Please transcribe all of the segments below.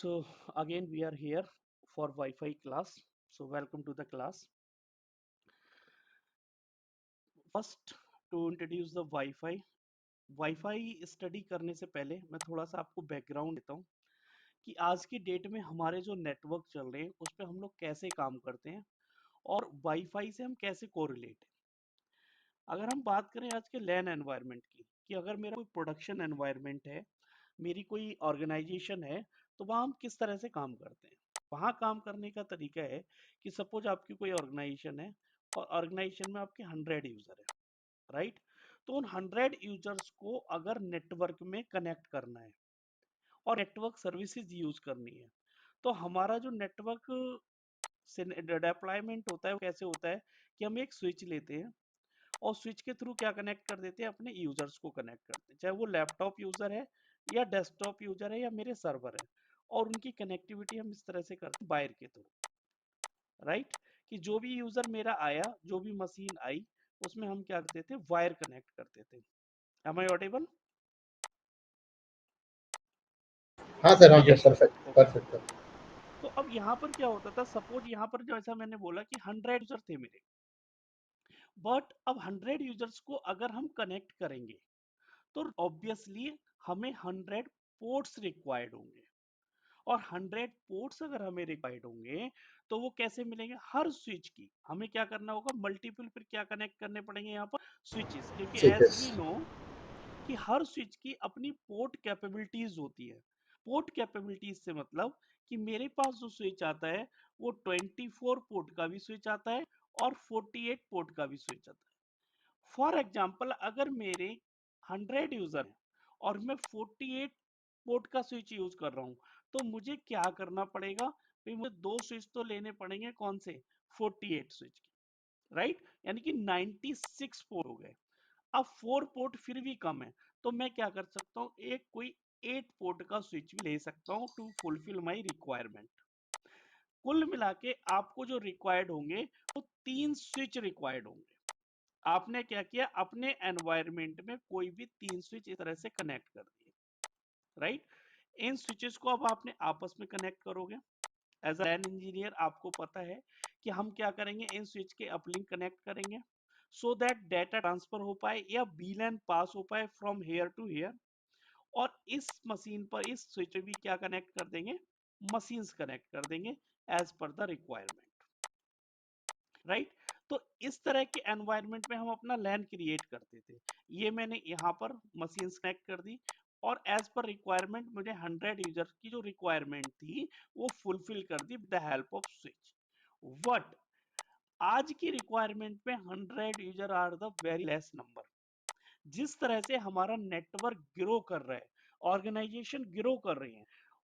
So again we are here for Wi-Fi class. So welcome to the class. First to introduce the Wi-Fi. Wifi study करने से पहले मैं थोड़ा सा आपको बैकग्राउंड देता हूँ कि आज की डेट में हमारे जो नेटवर्क चल रहे हैं उस पर हम लोग कैसे काम करते हैं और वाईफाई से हम कैसे कोरिलेट हैं। अगर हम बात करें आज के लैन एनवायरनमेंट की कि अगर मेरा कोई प्रोडक्शन एनवायरनमेंट है, मेरी कोई ऑर्गेनाइजेशन है, तो वहाँ हम किस तरह से काम करते हैं। वहाँ काम करने का तरीका है कि सपोज आपकी कोई ऑर्गेनाइजेशन है और ऑर्गेनाइजेशन में आपके 100 यूजर है, राइट। तो उन 100 यूजर्स को अगर नेटवर्क में कनेक्ट करना है और नेटवर्क सर्विसेज यूज करनी है, तो हमारा जो नेटवर्क से डिप्लॉयमेंट होता है वो कैसे होता है कि हम एक स्विच लेते हैं और स्विच के थ्रू क्या कनेक्ट कर देते हैं, अपने यूजर्स को कनेक्ट करते हैं, चाहे वो लैपटॉप यूजर है या डेस्कटॉप यूजर है या मेरे सर्वर है। और उनकी कनेक्टिविटी हम इस तरह से करते हैं वायर के थ्रू, राइट। कि जो भी यूजर मेरा आया, जो भी मशीन आई, उसमें हम क्या करते थे, वायर कनेक्ट करते थे। Am I audible? हाँ सर, हाँ sir, perfect okay. Perfect sir. तो अब यहाँ पर क्या होता था, सपोज यहाँ पर जैसा मैंने बोला कि 100 यूजर थे मेरे, बट अब 100 यूजर्स को अगर हम कनेक्ट करेंगे तो ऑब्वियसली हमें 100 पोर्ट्स रिक्वायर्ड होंगे। और 100 पोर्ट्स अगर हमें रिक्वायर्ड होंगे तो वो कैसे मिलेंगे, हर स्विच की हमें क्या करना होगा, मल्टीपल फिर क्या कनेक्ट करने पड़ेंगे यहाँ पर, स्विचेस। क्योंकि एज स्विचेस। वी नो कि हर स्विच की अपनी पोर्ट कैपेबिलिटीज होती है। पोर्ट कैपेबिलिटीज से मतलब कि मेरे पास जो स्विच आता है वो 24 पोर्ट का भी स्विच आता है और 48 पोर्ट का भी स्विच आता है। फॉर एग्जाम्पल अगर मेरे 100 यूजर हैं और मैं 48 पोर्ट का स्विच यूज कर रहा हूँ, तो मुझे क्या करना पड़ेगा भाई, मुझे दो स्विच तो लेने पड़ेंगे, कौन से, 48 स्विच के, राइट। यानी कि 96 पोर्ट हो गए। अब 4 पोर्ट फिर भी कम है, तो मैं क्या कर सकता हूँ, एक कोई 8 पोर्ट का स्विच भी ले सकता हूँ टू फुलफिल माई रिक्वायरमेंट। कुल मिला के आपको जो रिक्वायर्ड होंगे वो 3 स्विच रिक्वायर्ड होंगे। आपने क्या किया, अपने एनवायरमेंट में कोई भी 3 स्विच इस तरह से कनेक्ट कर दिए, राइट। इन स्विचेस को अब आपने आपस में कनेक्ट करोगे। एज एन इंजीनियर आपको पता है कि हम क्या करेंगे, इन स्विच के अपलिंक कनेक्ट करेंगे सो दैट डाटा ट्रांसफर हो पाए या बीएलएन पास हो पाए फ्रॉम हेयर टू हेयर। और इस मशीन पर इस स्विच भी क्या कनेक्ट कर देंगे, मशीन्स कनेक्ट कर देंगे as per the requirement, right. तो इस तरह के एनवायरनमेंट में हम अपना लैन क्रिएट करते थे। ये मैंने यहाँ पर मशीन कनेक्ट कर दी और एज पर रिक्वायरमेंट मुझे 100 यूजर की जो रिक्वायरमेंट थी वो फुलफिल कर दी with the help of switch. But आज की रिक्वायरमेंट में 100 user are the very less number. जिस तरह से हमारा नेटवर्क ग्रो कर रहा है, ऑर्गेनाइजेशन ग्रो कर रही है,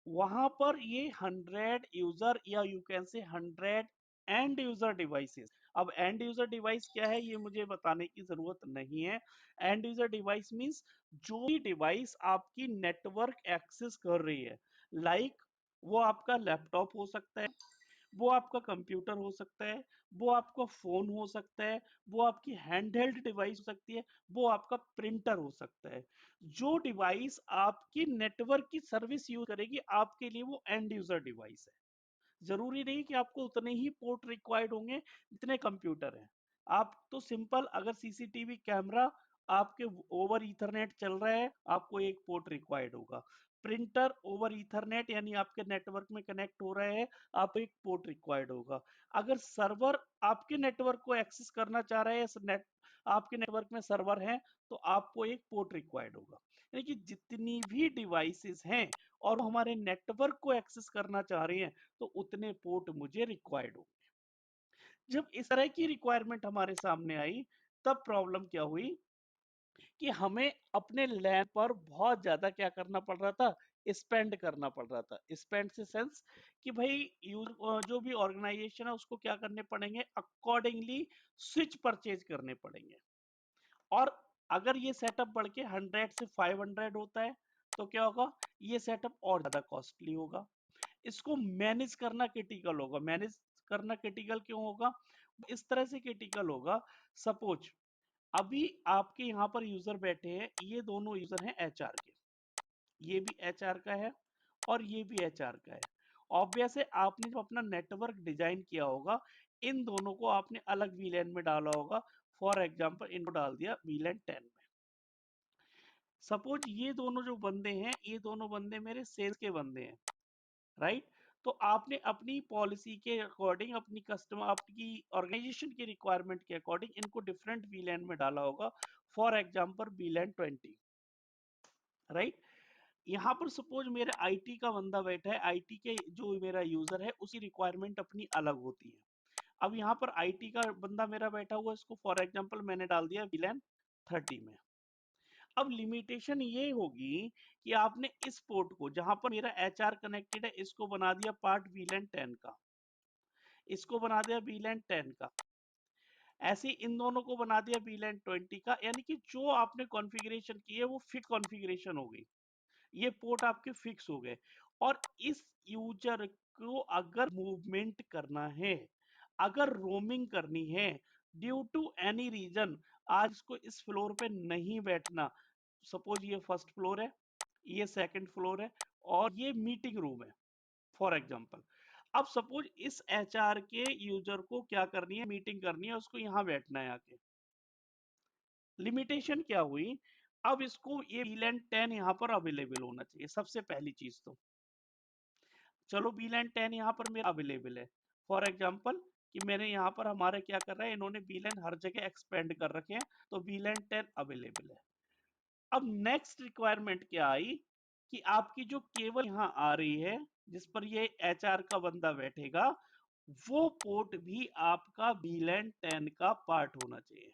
वहां पर ये 100 यूजर या you can say 100 and user devices. अब एंड यूजर डिवाइस क्या है ये मुझे बताने की जरूरत नहीं है। एंड यूजर डिवाइस मींस जो भी डिवाइस आपकी नेटवर्क एक्सेस कर रही है, लाइक वो आपका लैपटॉप हो सकता है, वो आपका कंप्यूटर हो सकता है, वो आपका फोन हो सकता है, वो आपकी हैंडहेल्ड डिवाइस हो सकती है, वो आपका प्रिंटर हो सकता है। जो डिवाइस आपकी नेटवर्क की सर्विस यूज करेगी आपके लिए वो एंड यूजर डिवाइस है। जरूरी नहीं कि आपको उतने ही पोर्ट रिक्वायर्ड होंगे जितने कंप्यूटर हैं। आप तो सिंपल अगर सीसीटीवी कैमरा आपके ओवर ईथरनेट चल रहा है, आपको एक पोर्ट रिक्वायर्ड होगा। प्रिंटर ओवर ईथरनेट यानी आपके नेटवर्क में कनेक्ट हो रहा है, आप एक पोर्ट रिक्वायर्ड होगा। अगर सर्वर आपके नेटवर्क को एक्सेस करना चाह रहा है, आपके नेटवर्क में सर्वर है, तो आपको एक पोर्ट रिक्वायर्ड होगा। यानी कि जितनी भी डिवाइसेस हैं और वो हमारे नेटवर्क को एक्सेस करना चाह रही हैं, तो उतने पोर्ट मुझे रिक्वायर्ड हो। जब इस तरह की रिक्वायरमेंट हमारे सामने आई, तब प्रॉब्लम क्या हुई कि हमें अपने लैन पर बहुत ज्यादा क्या करना पड़ रहा था, स्पेंड करना पड़ रहा था। स्पेंड से सेंस कि भाई जो भी ऑर्गेनाइजेशन है उसको क्या करने पड़ेंगे, अकॉर्डिंगली स्विच परचेज करने पड़ेंगे। और अगर ये सेटअप बढ़ के 100 से 500 होता है तो क्या होगा, ये सेटअप और ज्यादा कॉस्टली होगा। इसको मैनेज करना क्रिटिकल होगा। मैनेज करना क्रिटिकल क्यों होगा, इस तरह से क्रिटिकल होगा, सपोज अभी आपके यहाँ पर यूजर बैठे हैं, ये दोनों यूजर हैं एचआर के, ये भी एचआर का है और ये भी एचआर का है। ऑब्वियस है, आपने जब अपना नेटवर्क डिजाइन किया होगा, इन दोनों को आपने अलग वीलैन में डाला होगा। फॉर एग्जाम्पल इनको डाल दिया वीलैन 10 में। सपोज ये दोनों जो बंदे हैं, ये दोनों बंदे मेरे सेल्स के बंदे हैं, राइट। तो आपने अपनी पॉलिसी के अकॉर्डिंग, अपनी कस्टमर, आपकी ऑर्गेनाइजेशन की रिक्वायरमेंट के अकॉर्डिंग इनको डिफरेंट वीलैन में डाला होगा। For example वीलैन 20, right. यहाँ पर सपोज मेरे आईटी का बंदा बैठा है, आईटी के जो मेरा यूजर है उसकी रिक्वायरमेंट अपनी अलग होती है। अब यहाँ पर आईटी का बंदा मेरा बैठा हुआ है, इसको फॉर एग्जाम्पल मैंने डाल दिया वीलैन 30 में। अब लिमिटेशन ये होगी कि आपने इस पोर्ट को, जहां पर मेरा एचआर कनेक्टेड है, इसको बना दिया पार्ट वीलैन 10 का, इसको बना दिया वीलैन 10 का, ऐसे ही इन दोनों को बना दिया वीलैन 20 का। यानी कि जो आपने कॉन्फ़िगरेशन की है वो फिक्स कॉन्फ़िगरेशन हो गई, ये पोर्ट आपके फिक्स हो गए। और इस यूजर को अगर मूवमेंट करना है, अगर रोमिंग करनी है, ड्यू टू एनी रीजन, आज इसको इस फ्लोर पे नहीं बैठना, सपोज ये फर्स्ट फ्लोर है, ये सेकंड फ्लोर है, और ये मीटिंग रूम है फॉर एग्जांपल। अब सपोज इस एचआर के यूजर को क्या करनी है, मीटिंग करनी है, उसको यहाँ बैठना है आके। लिमिटेशन क्या हुई, अब इसको ये वीलैन 10 यहाँ पर अवेलेबल होना चाहिए, सबसे पहली चीज तो। चलो वीलैन 10 यहाँ पर मेरा अवेलेबल है, फॉर एग्जांपल कि मैंने यहाँ पर, हमारे क्या कर रहा है, इन्होंने वीलैन हर जगह एक्सपेंड कर रखे हैं, तो वीलैन 10 अवेलेबल है। अब नेक्स्ट रिक्वायरमेंट क्या आई कि आपकी जो केबल यहाँ आ रही है, जिस पर ये एचआर का बंदा बैठेगा, वो पोर्ट भी आपका वीलैन 10 का पार्ट होना चाहिए।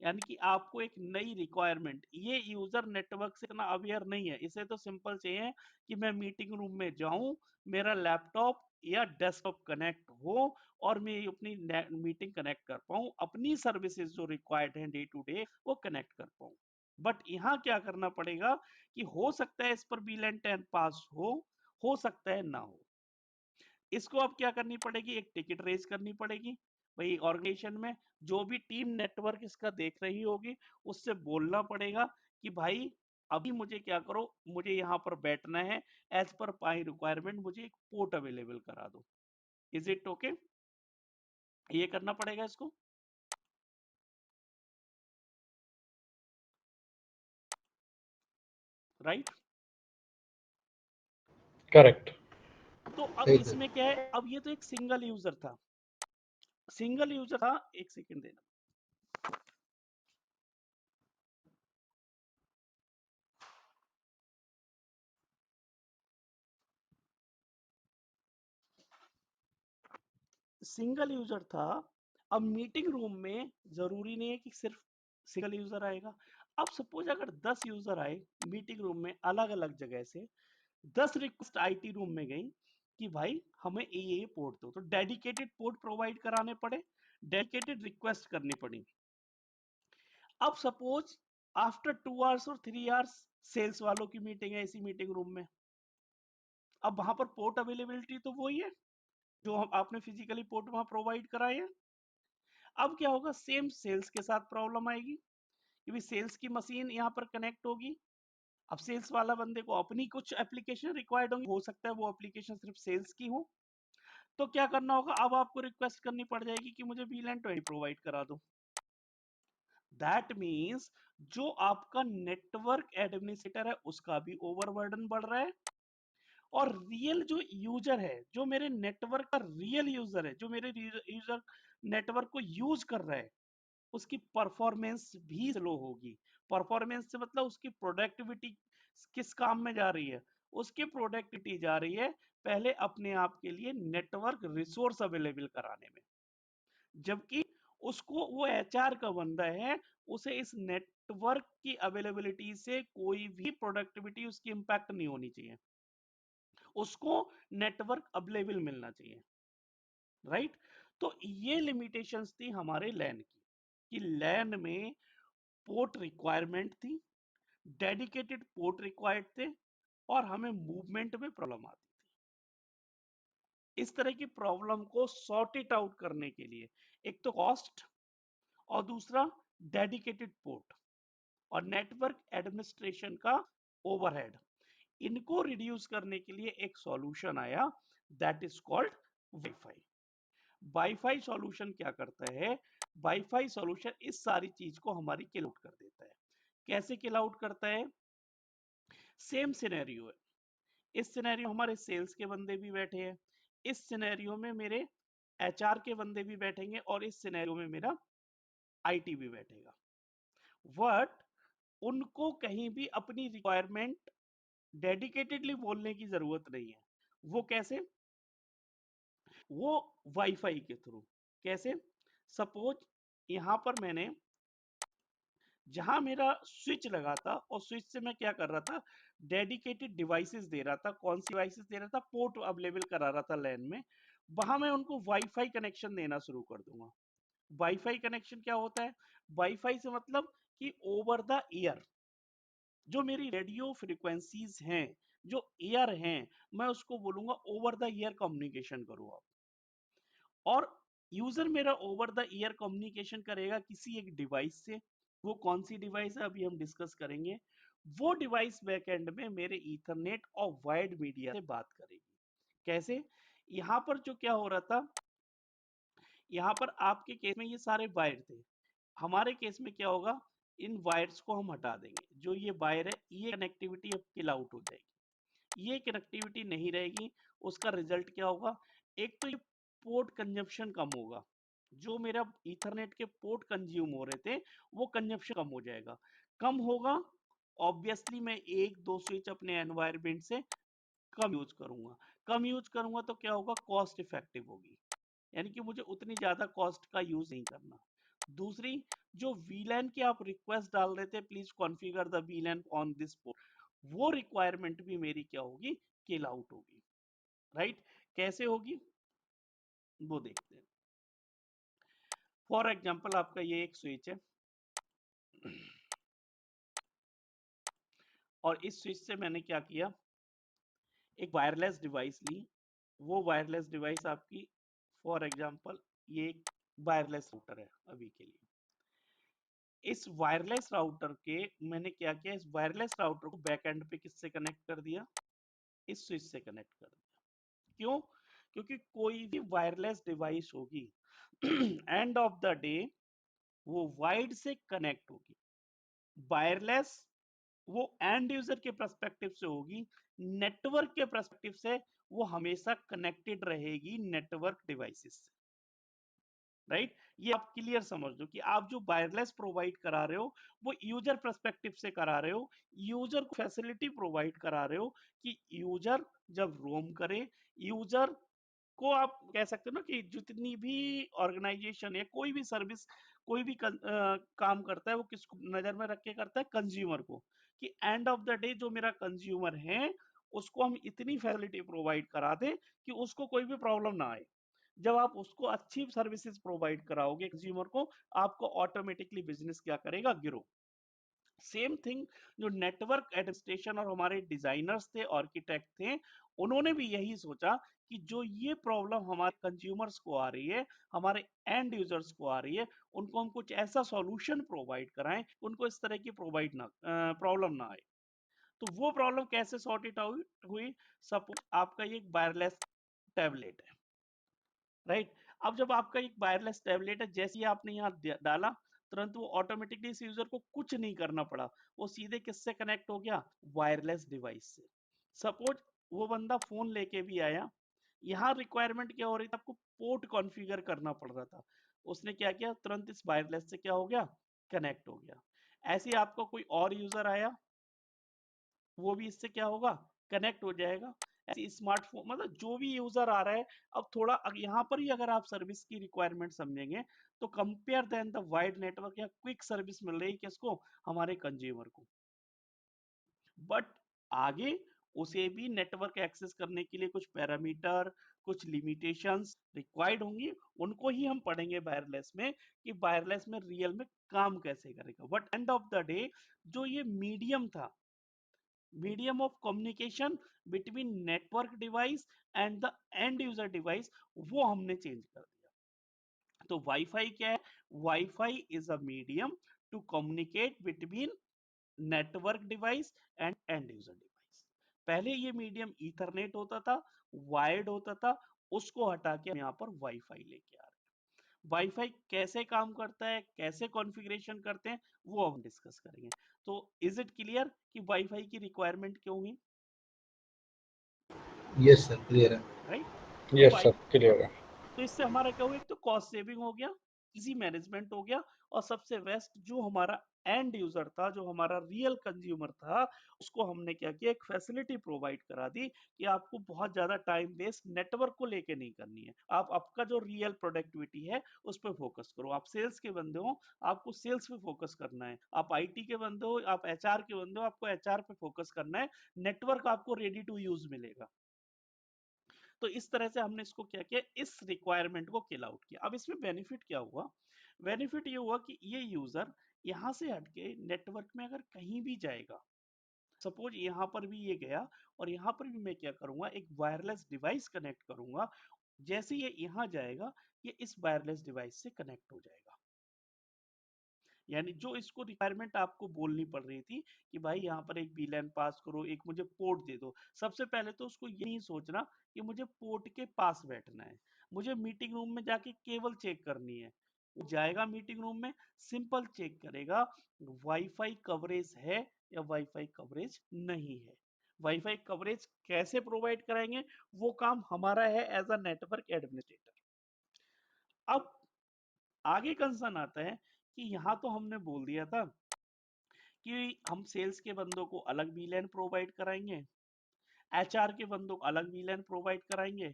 यानी कि आपको एक नई रिक्वायरमेंट, ये यूजर नेटवर्क से इतना अवेयर नहीं है, इसे तो सिंपल चाहिए कि मैं मीटिंग रूम में जाऊं, मेरा लैपटॉप या डेस्कटॉप कनेक्ट हो, और मैं अपनी मीटिंग कनेक्ट कर पाऊं, अपनी सर्विसेज जो रिक्वायर्ड है डे टू डे वो कनेक्ट कर पाऊं। बट यहाँ क्या करना पड़ेगा कि हो सकता है इस पर वीलैन 10 पास हो सकता है ना हो। इसको अब क्या करनी पड़ेगी, एक टिकट रेज करनी पड़ेगी भाई ऑर्गेनाइजेशन में। जो भी टीम नेटवर्क इसका देख रही होगी, उससे बोलना पड़ेगा कि भाई अभी मुझे क्या करो, मुझे यहाँ पर बैठना है, एज पर माई रिक्वायरमेंट मुझे एक पोर्ट अवेलेबल करा दो। Is it okay? ये करना पड़ेगा इसको, राइट। करेक्ट। तो अब सही से। इसमें क्या है, अब ये तो एक सिंगल यूजर था, सिंगल यूजर था, एक सेकंड देना। सिंगल यूजर था। अब मीटिंग रूम में जरूरी नहीं है कि सिर्फ सिंगल यूजर आएगा। अब सपोज अगर 10 यूजर आए मीटिंग रूम में अलग अलग जगह से, 10 रिक्वेस्ट आईटी रूम में गई कि भाई हमें ये पोर्ट दो, तो डेडिकेटेड पोर्ट प्रोवाइड कराने पड़े, डेडिकेटेड रिक्वेस्ट करनी पड़ी। अब सपोज आफ्टर 2 आवर्स और 3 आवर्स सेल्स वालों की मीटिंग है इसी मीटिंग रूम में, अब वहां पर पोर्ट अवेलेबिलिटी तो वही है जो हम आपने फिजिकली पोर्ट वहां प्रोवाइड कराए हैं। अब क्या होगा, सेम सेल्स के साथ प्रॉब्लम आएगी कि भाई सेल्स की मशीन यहाँ पर कनेक्ट होगी। अब सेल्स वाला बंदे को अपनी कुछ एप्लीकेशन रिक्वायर्ड होंगी, हो सकता है वो एप्लीकेशन सिर्फ सेल्स की हो। तो क्या करना होगा, अब आपको रिक्वेस्ट करनी पड़ जाएगी कि मुझे वीलैन 20 प्रोवाइड करा दो। दैट मीन्स जो आपका नेटवर्क एडमिनिस्ट्रेटर है उसका भी ओवरबर्डन बढ़ रहा है, और रियल जो यूजर है, जो मेरे नेटवर्क का रियल यूजर है, जो मेरे यूजर नेटवर्क को यूज कर रहा है, उसकी परफॉर्मेंस भी स्लो होगी। परफॉर्मेंस से मतलब उसकी प्रोडक्टिविटी किस काम में जा रही है, उसकी प्रोडक्टिविटी जा रही है पहले अपने आप के लिए नेटवर्क रिसोर्स अवेलेबल कराने में। जबकि उसको, वो एचआर का बंदा है, उसे इस नेटवर्क की अवेलेबिलिटी से कोई भी प्रोडक्टिविटी उसकी इंपैक्ट नहीं होनी चाहिए, उसको नेटवर्क अवेलेबल मिलना चाहिए, राइट। तो ये लिमिटेशंस थी हमारे लैन की, कि लैन में पोर्ट रिक्वायरमेंट थी, डेडिकेटेड पोर्ट रिक्वायर्ड थे, और हमें मूवमेंट में प्रॉब्लम आती थी। इस तरह की प्रॉब्लम को सॉर्ट इट आउट करने के लिए, एक तो कॉस्ट, और दूसरा डेडिकेटेड पोर्ट, और नेटवर्क एडमिनिस्ट्रेशन का ओवरहेड, इनको रिड्यूस करने के लिए एक सॉल्यूशन आया, that is called wifi. Wifi solution क्या करता है? वाईफाई सॉल्यूशन इस सारी चीज को हमारी किल आउट कर देता है। कैसे किल आउट करता है? सेम सिनेरियो है। इस सिनेरियो हमारे सेल्स के बंदे भी बैठे हैं, इस सिनेरियो में मेरे एचआर के बंदे भी बैठेंगे, और इस सिनेरियो में मेरा आईटी भी बैठेगा। बट उनको कहीं भी अपनी रिक्वायरमेंट डेडिकेटेडली बोलने की जरूरत नहीं है। वो कैसे? वो वाईफाई के थ्रू। कैसे? सपोज यहां पर मैंने, जहां मेरा स्विच लगा था, और स्विच से मैं क्या कर रहा था, डेडिकेटेड डिवाइसेस दे रहा था। कौन सी डिवाइसेस दे रहा था? पोर्ट अवेलेबल करा रहा था लैन में। वहां मैं उनको वाईफाई कनेक्शन देना शुरू कर दूंगा। वाईफाई कनेक्शन क्या होता है? वाईफाई से मतलब कि ओवर द एयर जो मेरी रेडियो फ्रीक्वेंसीज हैं, जो एयर हैं, मैं उसको बोलूंगा ओवर द ईयर कम्युनिकेशन करो आप। और यूजर मेरा ओवर द ईयर कम्युनिकेशन करेगा किसी एक डिवाइस से। वो कौन सी डिवाइस है अभी हम डिस्कस करेंगे। वो डिवाइस बैकएंड में मेरे ईथरनेट और वाइड मीडिया से बात करेगी। कैसे? यहां पर जो क्या हो रहा था, यहाँ पर आपके केस में ये सारे वायर थे, हमारे केस में क्या होगा, इन वायर्स को हम हटा देंगे। जो ये वायर है, ये कनेक्टिविटी अब किल आउट हो जाएगी, ये कनेक्टिविटी नहीं रहेगी। उसका रिजल्ट क्या होगा? एक तो ये पोर्ट कंजप्शन कम होगा, जो मेरा ईथरनेट के पोर्ट कंज्यूम हो रहे थे, वो कंजप्शन कम हो जाएगा। कम होगा, ऑब्वियसली मैं एक दो स्विच अपने एनवायरमेंट से कम यूज करूंगा। कम यूज करूंगा तो क्या होगा? कॉस्ट इफेक्टिव होगी, यानी कि मुझे उतनी ज्यादा कॉस्ट का यूज नहीं करना। दूसरी, जो वीलैन की आप रिक्वेस्ट डाल रहे थे, please configure the वीलैन on this port, वो रिक्वायरमेंट भी मेरी क्या होगी? किल आउट होगी। राइट? कैसे होगी वो देखते हैं। फॉर एग्जांपल आपका ये एक स्विच है, और इस स्विच से मैंने क्या किया, एक वायरलेस डिवाइस ली। वो वायरलेस डिवाइस आपकी, फॉर एग्जांपल ये एक वायरलेस राउटर है अभी के लिए। इस वायरलेस राउटर के मैंने क्या किया, इस वायरलेस राउटर को बैकएंड पे किससे कनेक्ट कर दिया? इस स्विच से कनेक्ट कर दिया। क्यों? क्योंकि कोई भी वायरलेस डिवाइस होगी, एंड ऑफ द डे वो वाइड से कनेक्ट होगी। वायरलेस वो एंड यूजर के पर्सपेक्टिव से होगी, नेटवर्क के पर्सपेक्टिव से वो हमेशा कनेक्टेड रहेगी नेटवर्क डिवाइसेस से। राइट? ये आप क्लियर समझ लो कि आप जो वायरलेस प्रोवाइड करा रहे हो, वो यूजर पर्सपेक्टिव से करा रहे हो, यूजर को फैसिलिटी प्रोवाइड करा रहे हो कि यूजर जब रोम करे, यूजर को आप कह सकते हो ना कि जितनी भी ऑर्गेनाइजेशन या कोई भी सर्विस, कोई भी काम करता है, वो किसको नजर में रख के करता है? कंज्यूमर को। कि एंड ऑफ द डे जो मेरा कंज्यूमर है, उसको हम इतनी फैसिलिटी प्रोवाइड करा दें कि उसको कोई भी प्रॉब्लम ना आए। जब आप उसको अच्छी सर्विसेज प्रोवाइड कराओगे कंज्यूमर को, आपको ऑटोमेटिकली बिजनेस क्या करेगा? ग्रो। सेम थिंग, जो नेटवर्क एडमिनिस्ट्रेशन और हमारे डिजाइनर्स थे, आर्किटेक्ट थे, उन्होंने भी यही सोचा कि जो ये प्रॉब्लम हमारे कंज्यूमर्स को आ रही है, हमारे एंड यूजर्स को आ रही है, उनको हम कुछ ऐसा सॉल्यूशन प्रोवाइड कराएं, उनको इस तरह की प्रोवाइड ना प्रॉब्लम ना आए। तो वो प्रॉब्लम कैसे सॉर्ट इट आउट हुई? सपोज आपका ये वायरलेस टैबलेट है। राइट? अब जब आपका एक वायरलेस टैबलेट है, जैसे ही आपने यहाँ डाला, तुरंत वो ऑटोमेटिकली इस यूजर को कुछ नहीं करना पड़ा, वो सीधे किससे कनेक्ट हो गया? वायरलेस डिवाइस से। सपोज वो बंदा फोन लेके भी आया, यहाँ रिक्वायरमेंट क्या हो रही थी? आपको पोर्ट कॉन्फ़िगर करना पड़ रहा था। उसने क्या किया? तुरंत इस वायरलेस से क्या हो गया? कनेक्ट हो गया। ऐसे ही आपका कोई और यूजर आया, वो भी इससे क्या होगा? कनेक्ट हो जाएगा। ऐसे स्मार्टफोन, मतलब जो भी यूजर आ रहा है, अब थोड़ा यहाँ पर ही अगर आप सर्विस की रिक्वायरमेंट समझेंगे, तो compare than the wide network, या क्विक सर्विस मिल रही है किसको? हमारे कंज्यूमर को। बट आगे उसे भी नेटवर्क एक्सेस करने के लिए कुछ पैरामीटर, कुछ लिमिटेशंस रिक्वायर्ड होंगी। उनको ही हम पढ़ेंगे वायरलेस में, कि वायरलेस में रियल में काम कैसे करेगा। But end of the day, जो ये मीडियम था, medium of communication between network device and the end user device, वो हमने चेंज कर दिया। तो वाईफाई क्या है? Wi-Fi is a medium to communicate between network device and end user device. पहले ये मीडियम ईथरनेट होता था, वायर्ड होता था, उसको हटा के हम यहाँ पर वाईफाई लेके आ रहे हैं। वाईफाई कैसे काम करता है, कैसे कॉन्फ़िगरेशन करते हैं, वो अब डिस्कस करेंगे। तो इज इट क्लियर कि वाईफाई की रिक्वायरमेंट क्यों हुई? यस सर, क्लियर है। राइट। तो यस सर, क्लियर है। तो इससे हमारा क्या हुआ, एक तो कॉस्ट सेविंग हो गया, इजी मैनेजमेंट हो गया, और सबसे बेस्ट जो हमारा एंड यूजर था, जो हमारा रियल कंज्यूमर था, उसको हमने क्या किया, एक फैसिलिटी प्रोवाइड करा दी कि आपको बहुत ज्यादा टाइम वेस्ट नेटवर्क को लेके नहीं करनी है। आप आपका जो रियल प्रोडक्टिविटी है उस पर फोकस करो। आप सेल्स के बंदे हो, आपको सेल्स पे फोकस करना है। आप आईटी के बंदे हो, आप एचआर के बंदे हो, आपको एचआर पे फोकस करना है। नेटवर्क आपको रेडी टू यूज मिलेगा। तो इस तरह से हमने इसको क्या किया, इस रिक्वायरमेंट को किल आउट किया। अब इसमें बेनिफिट क्या हुआ? बेनिफिट ये हुआ कि ये यूजर यहां से हटके नेटवर्क में अगर कहीं भी जाएगा, सपोज यहाँ पर भी ये गया और यहाँ पर भी मैं क्या करूंगा, एक वायरलेस डिवाइस कनेक्ट करूंगा। जैसे ये यहाँ जाएगा, ये इस वायरलेस डिवाइस से कनेक्ट हो जाएगा। यानी जो इसको रिक्वायरमेंट आपको बोलनी पड़ रही थी कि भाई यहाँ पर एक वीलैन पास करो, एक मुझे पोर्ट दे दो, सबसे पहले तो उसको ये नहीं सोचना कि मुझे पोर्ट के पास बैठना है, मुझे मीटिंग रूम में जाके केवल चेक करनी है। वो जाएगा मीटिंग रूम में, सिंपल चेक करेगा वाईफाई कवरेज है या वाईफाई कवरेज नहीं है। वाईफाई कवरेज कैसे प्रोवाइड कराएंगे, वो काम हमारा है एज अ नेटवर्क एडमिनिस्ट्रेटर। अब आगे कंसर्न आता है कि यहाँ तो हमने बोल दिया था कि हम सेल्स के बंदों को अलग वीलैन प्रोवाइड कराएंगे, एचआर के बंदों को अलग वीलैन प्रोवाइड कराएंगे,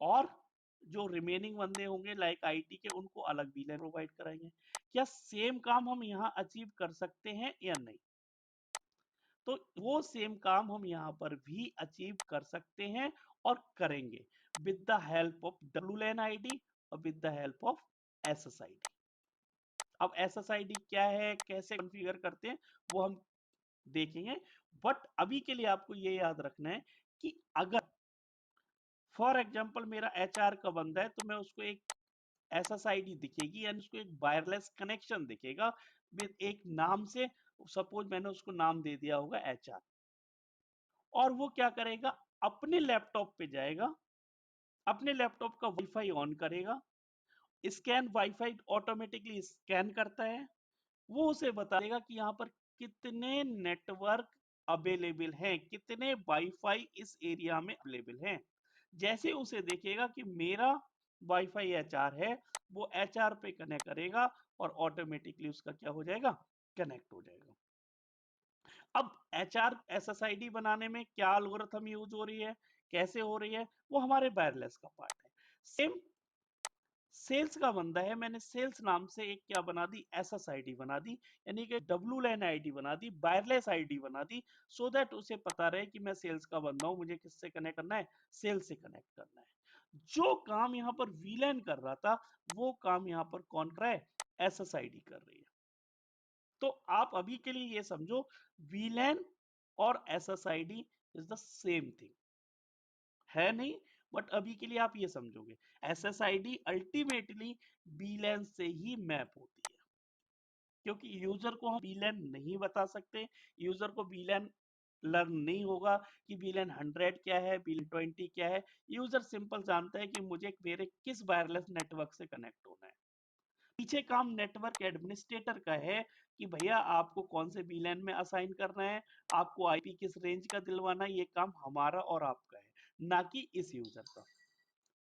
और जो रिमेनिंग बंदे होंगे लाइक आईटी के, उनको अलग वीलैन प्रोवाइड कराएंगे। क्या सेम काम हम यहाँ अचीव कर सकते हैं या नहीं? तो वो सेम काम हम यहाँ पर भी अचीव कर सकते हैं और करेंगे, with the help of WLAN ID और with the help of SSID। अब SSID क्या है, कैसे कॉन्फ़िगर करते हैं, वो हम देखेंगे। बट अभी के लिए आपको ये याद रखना है कि अगर फॉर एग्जांपल मेरा एचआर का बंदा है, तो मैं उसको एक SSID दिखेगी, यानी उसको एक वायरलेस कनेक्शन दिखेगा विद एक नाम से। सपोज मैंने उसको नाम दे दिया होगा एचआर, और वो क्या करेगा, अपने लैपटॉप पे जाएगा, अपने लैपटॉप का वाईफाई ऑन करेगा, स्कैन वाईफाई ऑटोमेटिकली स्कैन करता है, वो उसे बता देगा कि यहाँ पर कितने नेटवर्क अवेलेबल हैं, कितने वाईफाई इस एरिया में अवेलेबल हैं। जैसे उसे देखेगा कि मेरा वाईफाई एचआर है, वो एचआर पे कनेक्ट करेगा और ऑटोमेटिकली उसका क्या हो जाएगा, कनेक्ट हो जाएगा। अब एचआर SSID बनाने में क्या एल्गोरिथम यूज हो रही है, कैसे हो रही है, वो हमारे वायरलेस का पार्ट है। सेम सेल्स का बंदा है, मैंने सेल्स नाम से एक क्या बना दी, SSID बना दी, यानी कि WLAN आईडी बना दी, वायरलेस आईडी बना दी, सो दैट उसे पता रहे कि मैं सेल्स का बंदा हूं, मुझे किससे कनेक्ट करना है, सेल्स से कनेक्ट करना है। जो काम यहाँ पर VLAN कर रहा था, वो काम यहाँ पर कौन कर रहा है, SSID कर रही है। तो आप अभी के लिए ये समझो, VLAN और SSID is the same thing है नहीं, बट अभी के लिए आप ये समझोगे। SSID अल्टीमेटली VLAN से ही मैप होती है, क्योंकि यूजर को हम VLAN नहीं बता सकते, यूजर को VLAN लर्न नहीं होगा कि VLAN 100 क्या है, VLAN 20 क्या है। यूजर सिंपल जानता है कि मुझे मेरे किस वायरलेस नेटवर्क से कनेक्ट होना है। पीछे काम नेटवर्क एडमिनिस्ट्रेटर का है कि भैया आपको कौन से VLAN में असाइन करना है, आपको आईपी किस रेंज का दिलवाना है, ये काम हमारा और आपका है, ना कि इस यूजर का।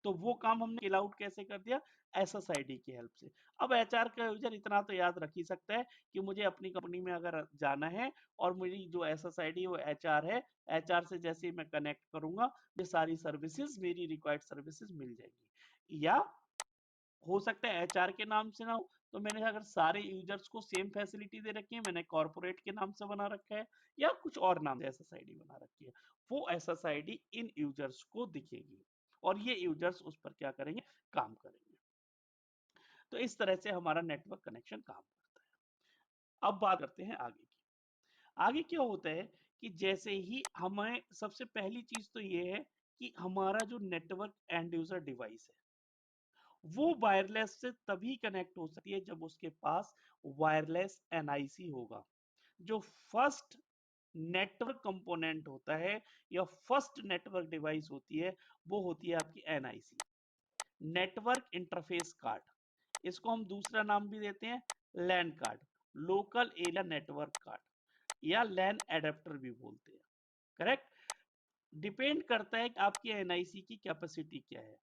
तो वो काम हमने किल आउट कैसे कर दिया, SSID की हेल्प से। अब एचआर का यूजर इतना तो याद रख ही सकता है कि मुझे अपनी कंपनी में अगर जाना है और मेरी जो SSID वो एचआर है, एचआर से जैसे ही मैं कनेक्ट करूंगा, ये सारी सर्विसेज, मेरी रिक्वायर्ड सर्विसेज मिल जाएगी। या हो सकता है एचआर के नाम से ना हो, तो मैंने अगर सारे यूजर्स को सेम फैसिलिटी दे रखी है, मैंने कॉर्पोरेट के नाम से बना रखा है या कुछ और नाम से SSID बना रखी है, वो SSID इन यूजर्स को दिखेगी और ये यूजर्स उस पर क्या करेंगे, काम करेंगे। तो इस तरह से हमारा नेटवर्क कनेक्शन काम करता है। अब बात करते हैं आगे की। आगे क्या होता है कि जैसे ही हमें, सबसे पहली चीज तो ये है कि हमारा जो नेटवर्क एंड यूजर डिवाइस है, वो वायरलेस से तभी कनेक्ट हो सकती है जब उसके पास वायरलेस NIC होगा। जो फर्स्ट नेटवर्क कंपोनेंट होता है या फर्स्ट नेटवर्क डिवाइस होती है, वो होती है आपकी एनआईसी, नेटवर्क इंटरफेस कार्ड। इसको हम दूसरा नाम भी देते हैं LAN card, local area network card, या लैन एडेप्टर भी बोलते हैं। करेक्ट। डिपेंड करता है कि आपकी एनआईसी की कैपेसिटी क्या है।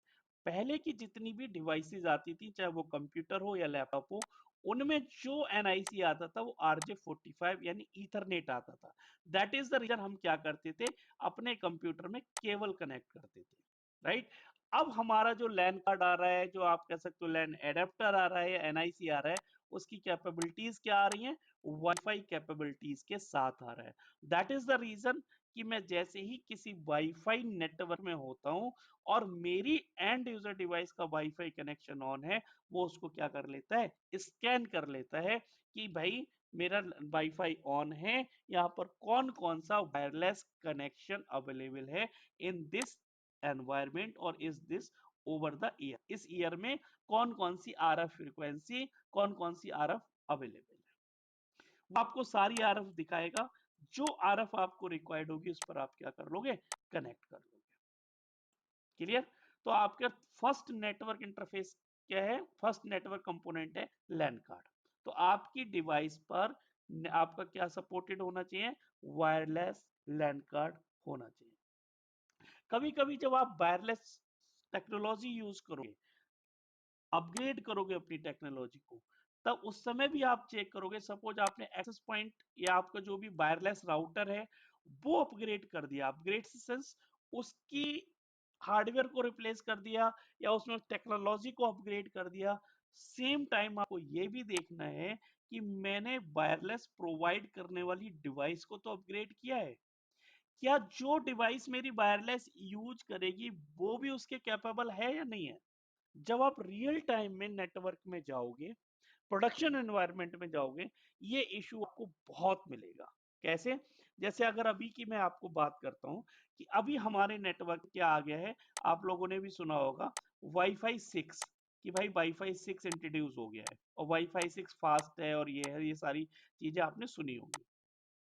पहले की जितनी भी डिवाइसेस आती थी, चाहे वो कंप्यूटर हो या लैपटॉप हो, उनमें जो एनआईसी आता था वो RJ45 यानी ईथरनेट आता था। दैट इज द रीजन हम क्या करते थे, अपने कंप्यूटर में केबल कनेक्ट करते थे, राइट। अब हमारा जो लैन कार्ड आ रहा है, जो आप कह सकते हो लैन एडेप्टर आ रहा है या एनआईसी आ रहा है, उसकी कैपेबिलिटीज क्या आ रही हैं, वाईफाई कैपेबिलिटीज के साथ आ रहा है। दैट इज द रीजन कि मैं जैसे ही किसी वाईफाई नेटवर्क में होता हूं और मेरी एंड यूजर डिवाइस का वाईफाई कनेक्शन ऑन है, वो उसको क्या कर लेता है, स्कैन कर लेता है कि भाई मेरा वाईफाई ऑन है, यहाँ पर कौन कौन सा वायरलेस कनेक्शन अवेलेबल है इन दिस एनवायरमेंट और is this over the year, इस ईयर में कौन कौन सी आरएफ फ्रीक्वेंसी, कौन कौन सी आरएफ अवेलेबल है। वो आपको सारी आरएफ दिखाएगा, जो आरएफ आपको रिक्वायर्ड होगी उस पर आप क्या कर लोगे, कनेक्ट कर लोगे। क्लियर। तो आपका फर्स्ट नेटवर्क इंटरफेस क्या है, फर्स्ट नेटवर्क कंपोनेंट है लैन कार्ड। तो आपकी डिवाइस पर आपका क्या सपोर्टेड होना चाहिए, वायरलेस लैन कार्ड होना चाहिए। कभी कभी जब आप वायरलेस टेक्नोलॉजी यूज करोगे, अपग्रेड करोगे अपनी टेक्नोलॉजी को, तब उस समय भी आप चेक करोगे, सपोज आपने एक्सेस पॉइंट या आपका जो भी वायरलेस राउटर है वो अपग्रेड कर दिया, अपग्रेड सेंस उसकी हार्डवेयर को रिप्लेस कर दिया या उसमें टेक्नोलॉजी को अपग्रेड कर दिया, सेम टाइम आपको ये भी देखना है कि मैंने वायरलेस प्रोवाइड करने वाली डिवाइस को तो अपग्रेड किया है, क्या जो डिवाइस मेरी वायरलेस यूज करेगी वो भी उसके कैपेबल है या नहीं है। जब आप रियल टाइम में नेटवर्क में जाओगे, प्रोडक्शन एनवायरनमेंट में जाओगे, ये इशू आपको बहुत मिलेगा। कैसे, जैसे अगर अभी की मैं आपको बात करता हूं कि अभी हमारे नेटवर्क क्या आ गया है, आप लोगों ने भी सुना होगा वाईफाई 6, कि भाई वाईफाई 6 इंट्रोड्यूस हो गया है और वाईफाई 6 फास्ट है और ये है, ये सारी चीजें आपने सुनी होगी।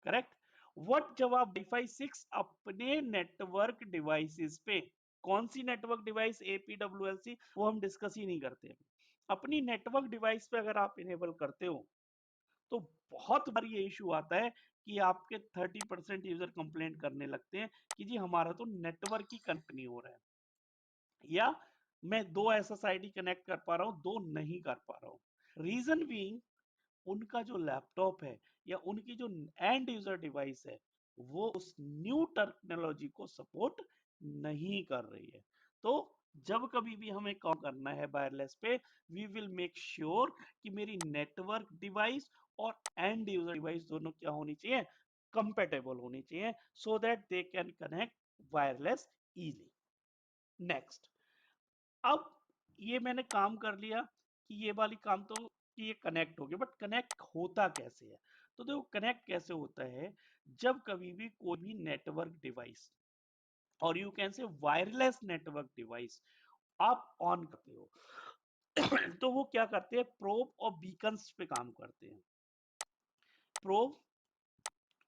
करेक्ट। वट जब आप वाईफाई 6 अपने नेटवर्क डिवाइसेस पे, कौन सी नेटवर्क डिवाइस, APWLC, वो हम डिस्कस ही नहीं करते, अपनी नेटवर्क डिवाइस पे अगर आप इनेबल करते हो, तो बहुत बार ये इशू आता है कि आपके 30% यूजर कंप्लेंट करने लगते हैं कि जी हमारा तो नेटवर्क ही कनेक्ट नहीं हो रहा है, या मैं दो SSID कनेक्ट कर पा रहा हूं, दो नहीं कर पा रहा हूं। रीजन बीइंग, उनका जो लैपटॉप है या उनकी जो एंड यूजर डिवाइस है वो उस न्यू टेक्नोलॉजी को सपोर्ट नहीं कर रही है। तो जब कभी भी हमें काम करना है वायरलेस पे, वी विल मेक श्योर कि मेरी नेटवर्क डिवाइस और एंड यूजर डिवाइस दोनों क्या होनी चाहिए, कंपेटेबल होनी चाहिए, so that they can connect wireless easily. Next, अब ये मैंने काम कर लिया कि ये वाली काम तो कि ये कनेक्ट हो गया, बट कनेक्ट होता कैसे है। तो देखो कनेक्ट कैसे होता है, जब कभी भी कोई भी नेटवर्क डिवाइस और you can say wireless network device आप ऑन करते हो तो वो क्या करते हैं, प्रोब और बीकन्स पे काम करते हैं, प्रोब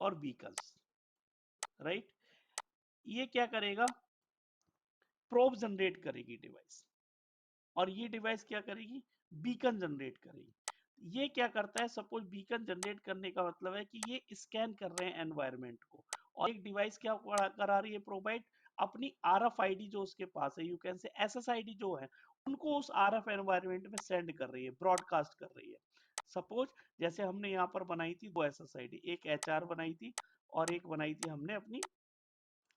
और बीकन्स, राइट। ये क्या करेगा, प्रोब जनरेट करेगी डिवाइस और ये डिवाइस क्या करेगी, बीकन जनरेट करेगी। ये क्या करता है, सपोज बीकन जनरेट करने का मतलब है कि ये स्कैन कर रहे हैं एनवायरनमेंट को, और एक डिवाइस क्या करा रही है, प्रोवाइड अपनी RFID जो उसके पास है, यू कैन से SSID जो है, उनको उस RF एनवायरनमेंट में सेंड कर रही है, ब्रॉडकास्ट कर रही है। सपोज जैसे हमने यहाँ पर बनाई थी दो SSID, एक HR बनाई थी और एक बनाई थी हमने अपनी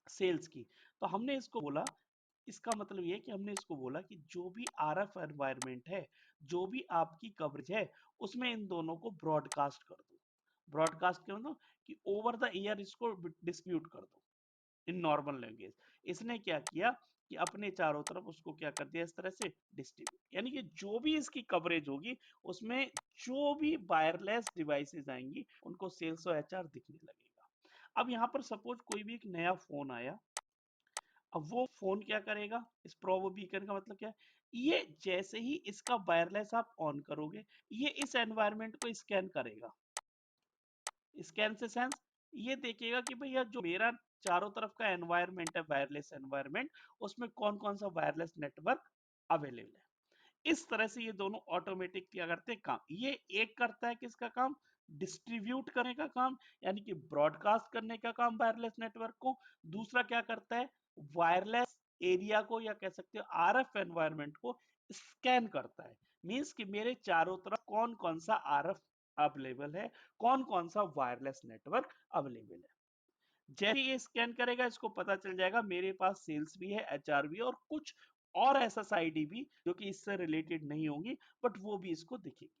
सेल्स की। तो हमने इसको बोला, इसका मतलब ये कि हमने इसको बोला कि जो भी RF एनवायरनमेंट है, जो भी आपकी कवरेज है, उसमें इन दोनों को ब्रॉडकास्ट कर दो। ब्रॉडकास्ट कर दो कि ओवर द एयर इसको डिस्ट्रीब्यूट कर दो इन नॉर्मल लैंग्वेज। इसने क्या किया कि अपने चारों तरफ उसको क्या कर दिया, इस तरह से डिस्ट्रीब्यूट, यानी कि जो भी इसकी कवरेज होगी उसमें जो भी वायरलेस डिवाइसेस आएंगी उनको सेल्स और HR दिखने लगेगा। अब यहाँ पर सपोज कोई भी एक नया फोन आया, अब वो फोन क्या करेगा, इस प्रोबो बीकन का मतलब क्या है, ये जैसे ही इसका वायरलेस आप ऑन करोगे, ये इस एनवायरनमेंट को स्कैन करेगा। स्कैन से सेंस, ये देखेगा कि भैया जो मेरा चारों तरफ का एनवायरनमेंट है, वायरलेस एनवायरनमेंट, उसमें कौन कौन सा वायरलेस नेटवर्क अवेलेबल है। इस तरह से ये दोनों ऑटोमेटिक क्या करते हैं काम। ये एक करता है किसका काम, डिस्ट्रीब्यूट करने का काम, यानी कि ब्रॉडकास्ट करने का काम वायरलेस नेटवर्क को। दूसरा क्या करता है, वायरलेस एरिया को या कह सकते हो आरएफ एनवायरनमेंट को स्कैन करता है। मींस कि मेरे चारों तरफ कौन कौन सा आरएफ अवेलेबल है, कौन कौन सा वायरलेस नेटवर्क अवेलेबल है। जैसे ये स्कैन करेगा इसको पता चल जाएगा मेरे पास सेल्स भी है, एचआर भी है, और कुछ और एसएसआईडी भी जो कि इससे रिलेटेड नहीं होंगी, बट वो भी इसको दिखेगी।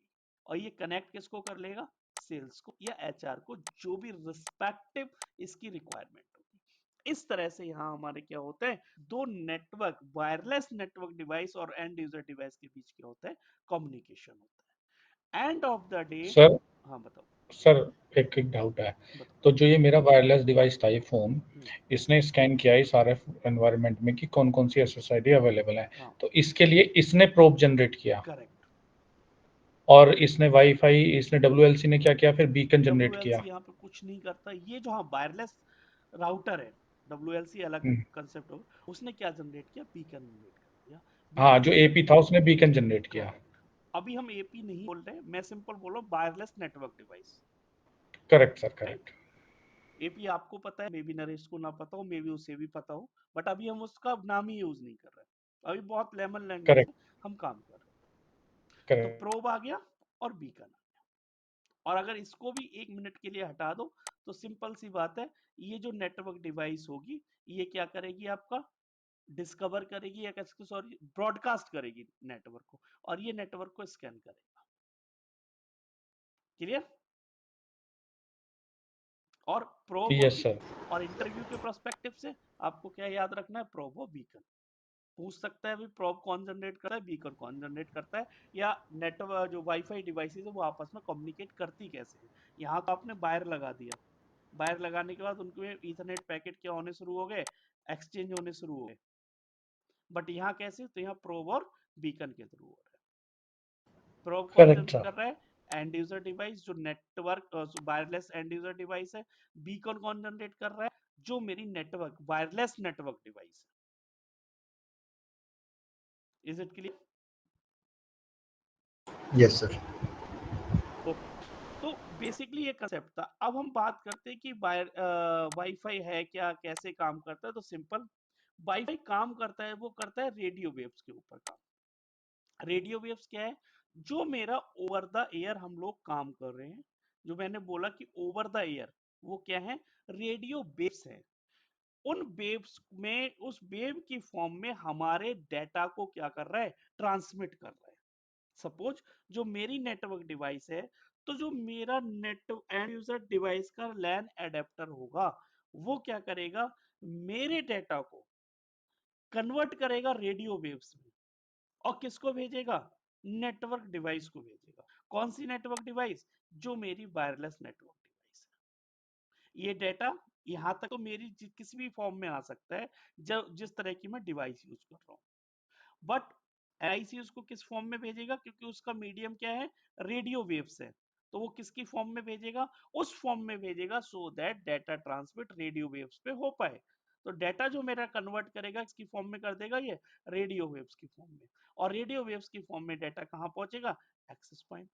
और ये कनेक्ट किसको कर लेगा, सेल्स को या एचआर को, जो भी रिस्पेक्टिव इसकी रिक्वायरमेंट होगी। इस तरह से यहाँ हमारे क्या होता है, दो नेटवर्क, वायरलेस नेटवर्क डिवाइस और एंड यूजर डिवाइस के बीच क्या होता है, कम्युनिकेशन होता है। And of the day. Sir हाँ बताओ। सर एक एक डाउट है। बताओ। तो जो ये मेरा वायरलेस डिवाइस था, ये फ़ोन, हम्म। इसने स्कैन किया इस आरएफ एनवायरनमेंट में कि कौन-कौन सी एसएसआईडी अवेलेबल है। हाँ। तो इसके लिए इसने प्रोब जनरेट किया करेक्ट। और इसने वाईफ़ाई, इसने डब्ल्यूएलसी ने क्या किया, फिर बीकन जनरेट किया। डब्ल्यूएलसी यहाँ पे कुछ नहीं करता। ये जो हाँ वायरलेस राउटर है, डब्ल्यूएलसी अलग हुँ। कंसेप्ट हो, उसने क्या जनरेट किया, बीकन जनरेट कर दिया। हाँ, बीकन जो से। एपी था उसने बीकन जनरेट किया। करेक्ट। अभी हम एपी नहीं बोल रहे, मैं सिंपल बोल रहा हूँ wireless network device. Correct sir, right. Correct. AP आपको पता है, मे बी नरेश को ना पता हो, मे बी उसे भी पता हो, बट अभी हम उसका नाम ही यूज नहीं कर रहे। अभी बहुत लेमन लैंग्वेज करेक्ट, में हम काम कर रहे हैं। तो करेक्ट। प्रोब आ गया और बीकन आ गया। और अगर इसको भी 1 मिनट के लिए हटा दो तो सिंपल सी बात है, ये जो नेटवर्क डिवाइस होगी ये क्या करेगी, आपका डिस्कवर करेगी, या कैसे, सॉरी, ब्रॉडकास्ट करेगी नेटवर्क को, और ये नेटवर्क को स्कैन करेगा। क्लियर। और प्रोब और यस सर। और इंटरव्यू के प्रोस्पेक्टिव से आपको क्या याद रखना है, प्रोब और बीकन। पूछ सकता है भी प्रोब कौन जनरेट करता है, बीकन कौन जनरेट करता है, या नेटवर्क जो वाईफाई डिवाइसेस है वो आपस में कम्युनिकेट करती कैसे है। यहाँ तो आपने वायर लगा दिया, वायर लगाने के बाद उनके ईथरनेट पैकेट क्या होने शुरू हो गए, एक्सचेंज होने शुरू हो गए। बट यहाँ कैसे, तो यहाँ प्रोब और बीकन के थ्रू हो रहा है। प्रोब कौन करेक्ट जनरेट सर। कर रहा है, एंड यूजर डिवाइस, जो network wireless and user device है। बीकन कौन जनरेट कर रहा है, जो मेरी नेटवर्क वायरलेस नेटवर्क डिवाइस है। Is it clear. Yes sir. Okay. तो बेसिकली ये कंसेप्ट था। अब हम बात करते हैं कि वाईफाई है क्या, कैसे काम करता है। तो सिंपल, वाईफाई काम करता है, वो करता है रेडियो वेव्स के ऊपर काम। रेडियो वेव्स क्या है, जो मेरा ओवर द एयर हम लोग काम कर रहे हैं, जो मैंने बोला कि ओवर द एयर, वो क्या है, रेडियो वेव्स है। उन वेव्स में, उस वेव की फॉर्म में हमारे डेटा को क्या कर रहा है, ट्रांसमिट कर रहा है। सपोज जो मेरी नेटवर्क डिवाइस है, तो जो मेरा नेट एंड यूजर डिवाइस का लैन एडेप्टर होगा, वो क्या करेगा, मेरे डेटा को कन्वर्ट करेगा रेडियो वेव्स में, और किसको भेजेगा, नेटवर्क डिवाइस को भेजेगा। कौन सी नेटवर्क डिवाइस, जो मेरी वायरलेस नेटवर्क डिवाइस है। ये डेटा यहां तक तो मेरी किसी भी फॉर्म में आ सकता है, जब जिस तरह की मैं डिवाइस यूज कर रहा हूँ। बट एआईसी उसको किस फॉर्म में भेजेगा, क्योंकि उसका मीडियम क्या है, रेडियो वेव्स है। तो वो किसकी फॉर्म में भेजेगा, उस फॉर्म में भेजेगा, so that data transmit radio waves पे हो पाए। तो डाटा जो मेरा कन्वर्ट करेगा इसकी फॉर्म में कर देगा, ये रेडियो वेव्स की फॉर्म में। और रेडियो वेव्स की फॉर्म में डाटा कहाँ पहुंचेगा, एक्सेस पॉइंट।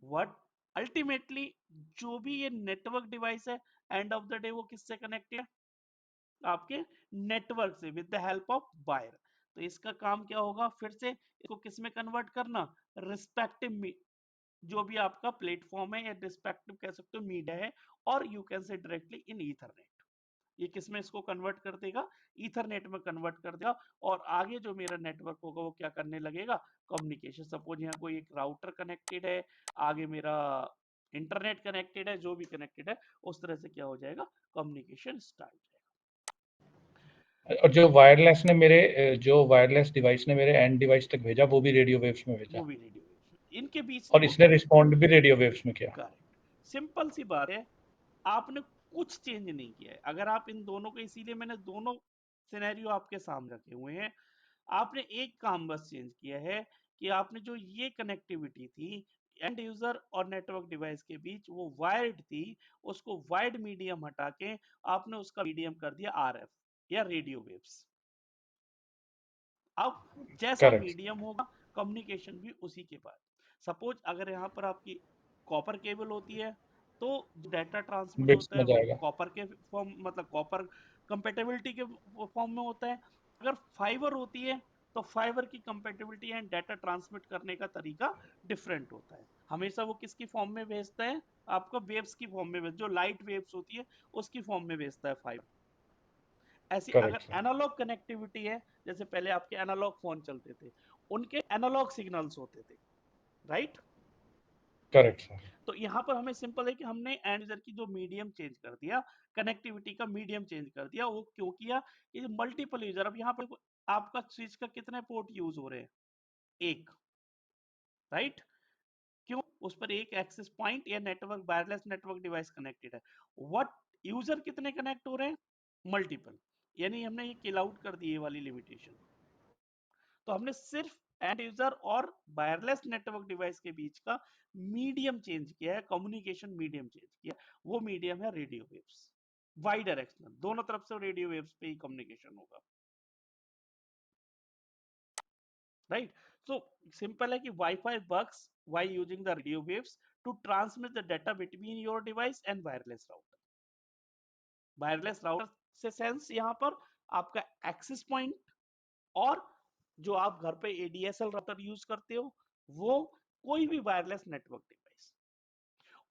व्हाट, अल्टीमेटली जो भी ये नेटवर्क डिवाइस है, एंड ऑफ द डे वो किससे कनेक्टेड है, आपके नेटवर्क से, with the help of wire. तो इसका काम क्या होगा, फिर से इसको किस में कन्वर्ट करना, रिस्पेक्टिव, जो भी आपका प्लेटफॉर्म है या रिस्पेक्टिव कह सकते हो मीडिया है, और you can say directly in Ethernet. ये किस में इसको कन्वर्ट कर देगा, ईथरनेट में कन्वर्ट कर देगा। और आगे जो मेरा नेटवर्क होगा वो क्या करने लगेगा, कम्युनिकेशन। सपोज यहाँ कोई एक राउटर कनेक्टेड है, आगे मेरा इंटरनेट कनेक्टेड है, जो भी कनेक्टेड है, उस तरह से क्या हो जाएगा, कम्युनिकेशन स्टार्ट। और जो वायरलेस डिवाइस ने मेरे एंड डिवाइस तक भेजा, वो भी रेडियो वेव्स में वो भेजा। भी रेडियो वेव्स, इनके बीच और वो इसने रिस्पॉन्ड भी रेडियो वेव्स में किया। करेक्ट। सिंपल सी बात है, आपने कुछ चेंज नहीं किया है। अगर आप इन दोनों को, इसीलिए मैंने दोनों सिनेरियो आपके सामने रखे हुए हैं, आपने एक काम बस चेंज किया है, कि आपने जो ये कनेक्टिविटी थी, एंड यूजर और नेटवर्क डिवाइस के बीच वो वायर्ड थी, उसको वायर्ड मीडियम हटा के आपने उसका मीडियम कर दिया आरएफ या रेडियो वेव्स। अब जैसा करेक्ट, मीडियम होगा कम्युनिकेशन भी उसी के बाद। सपोज अगर यहाँ पर आपकी कॉपर केबल होती है तो डाटा ट्रांसमिट बिट्स होता है में वो जाएगा। कॉपर के फॉर्म मतलब कॉपर कंपेटेबिलिटी के फॉर्म में होता है। अगर फाइबर होती है तो फाइबर की कंपेटेबिलिटी एंड डाटा ट्रांसमिट करने का तरीका डिफरेंट होता है। हमेशा वो किसकी फॉर्म में भेजता है, आपका वेव्स की फॉर्म में जो लाइट वेव्स होती है उसकी फॉर्म में भेजता है फाइबर। ऐसी अगर करेक्ट सर। एनालॉग कनेक्टिविटी है, जैसे पहले आपके एनालॉग फोन चलते थे, उनके एनालॉग सिग्नल्स होते थे, राइट। Correct sir. तो यहाँ पर हमें सिंपल है कि हमने एंड यूजर की जो मीडियम चेंज कर दिया, कनेक्टिविटी का मीडियम चेंज कर दिया। वो क्यों किया, ये मल्टीपल यूजर, अब यहाँ पर आपका स्विच का कितने पोर्ट यूज हो रहे हैं, एक, राइट। क्यों, उस पर एक एक्सेस पॉइंट या network wireless network device connected है। व्हाट, यूजर कितने कनेक्ट हो रहे हैं, मल्टीपल। यानी हमने ये किल आउट कर दी ये वाली लिमिटेशन। तो हमने सिर्फ एंड यूजर और वायरलेस नेटवर्क डिवाइस के बीच का मीडियम चेंज किया है, कम्युनिकेशन मीडियम चेंज किया। वो मीडियम है रेडियो वेव्स, वाई डायरेक्शनल, दोनों तरफ से रेडियो वेव्स पे ही कम्युनिकेशन होगा, राइट। सो सिंपल है कि wifi works while using the radio waves to transmit the data between your device and wireless router। Wireless router से सेंस यहाँ पर आपका एक्सेस पॉइंट, और जो आप घर पे एडीएसएल राउटर यूज करते हो वो कोई भी वायरलेस नेटवर्क डिवाइस।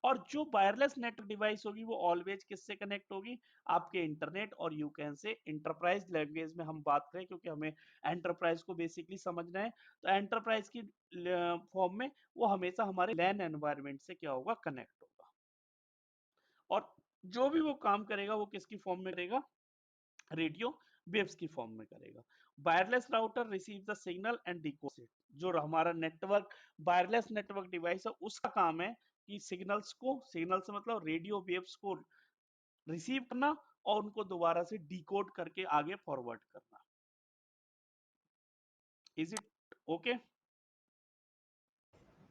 और जो वायरलेस नेटवर्क डिवाइस होगी वो ऑलवेज किससे कनेक्ट होगी, आपके इंटरनेट और you can say enterprise language में हम बात करें क्योंकि हमें एंटरप्राइज को बेसिकली समझना है। तो एंटरप्राइज की फॉर्म में वो हमेशा हमारे लैन एनवायरनमेंट से क्या होगा, कनेक्ट होगा। और जो भी वो काम करेगा वो किसकी फॉर्म में करेगा, रेडियो वेव्स की फॉर्म में करेगा। Wireless router receive the signal and डिकोड्स it. जो हमारा नेटवर्क वायरलेस नेटवर्क डिवाइस है उसका काम है कि सिग्नल्स को, सिग्नल से मतलब रेडियो वेव्स को रिसीव करना और उनको दोबारा से डिकोड करके आगे फॉरवर्ड करना। Is it okay?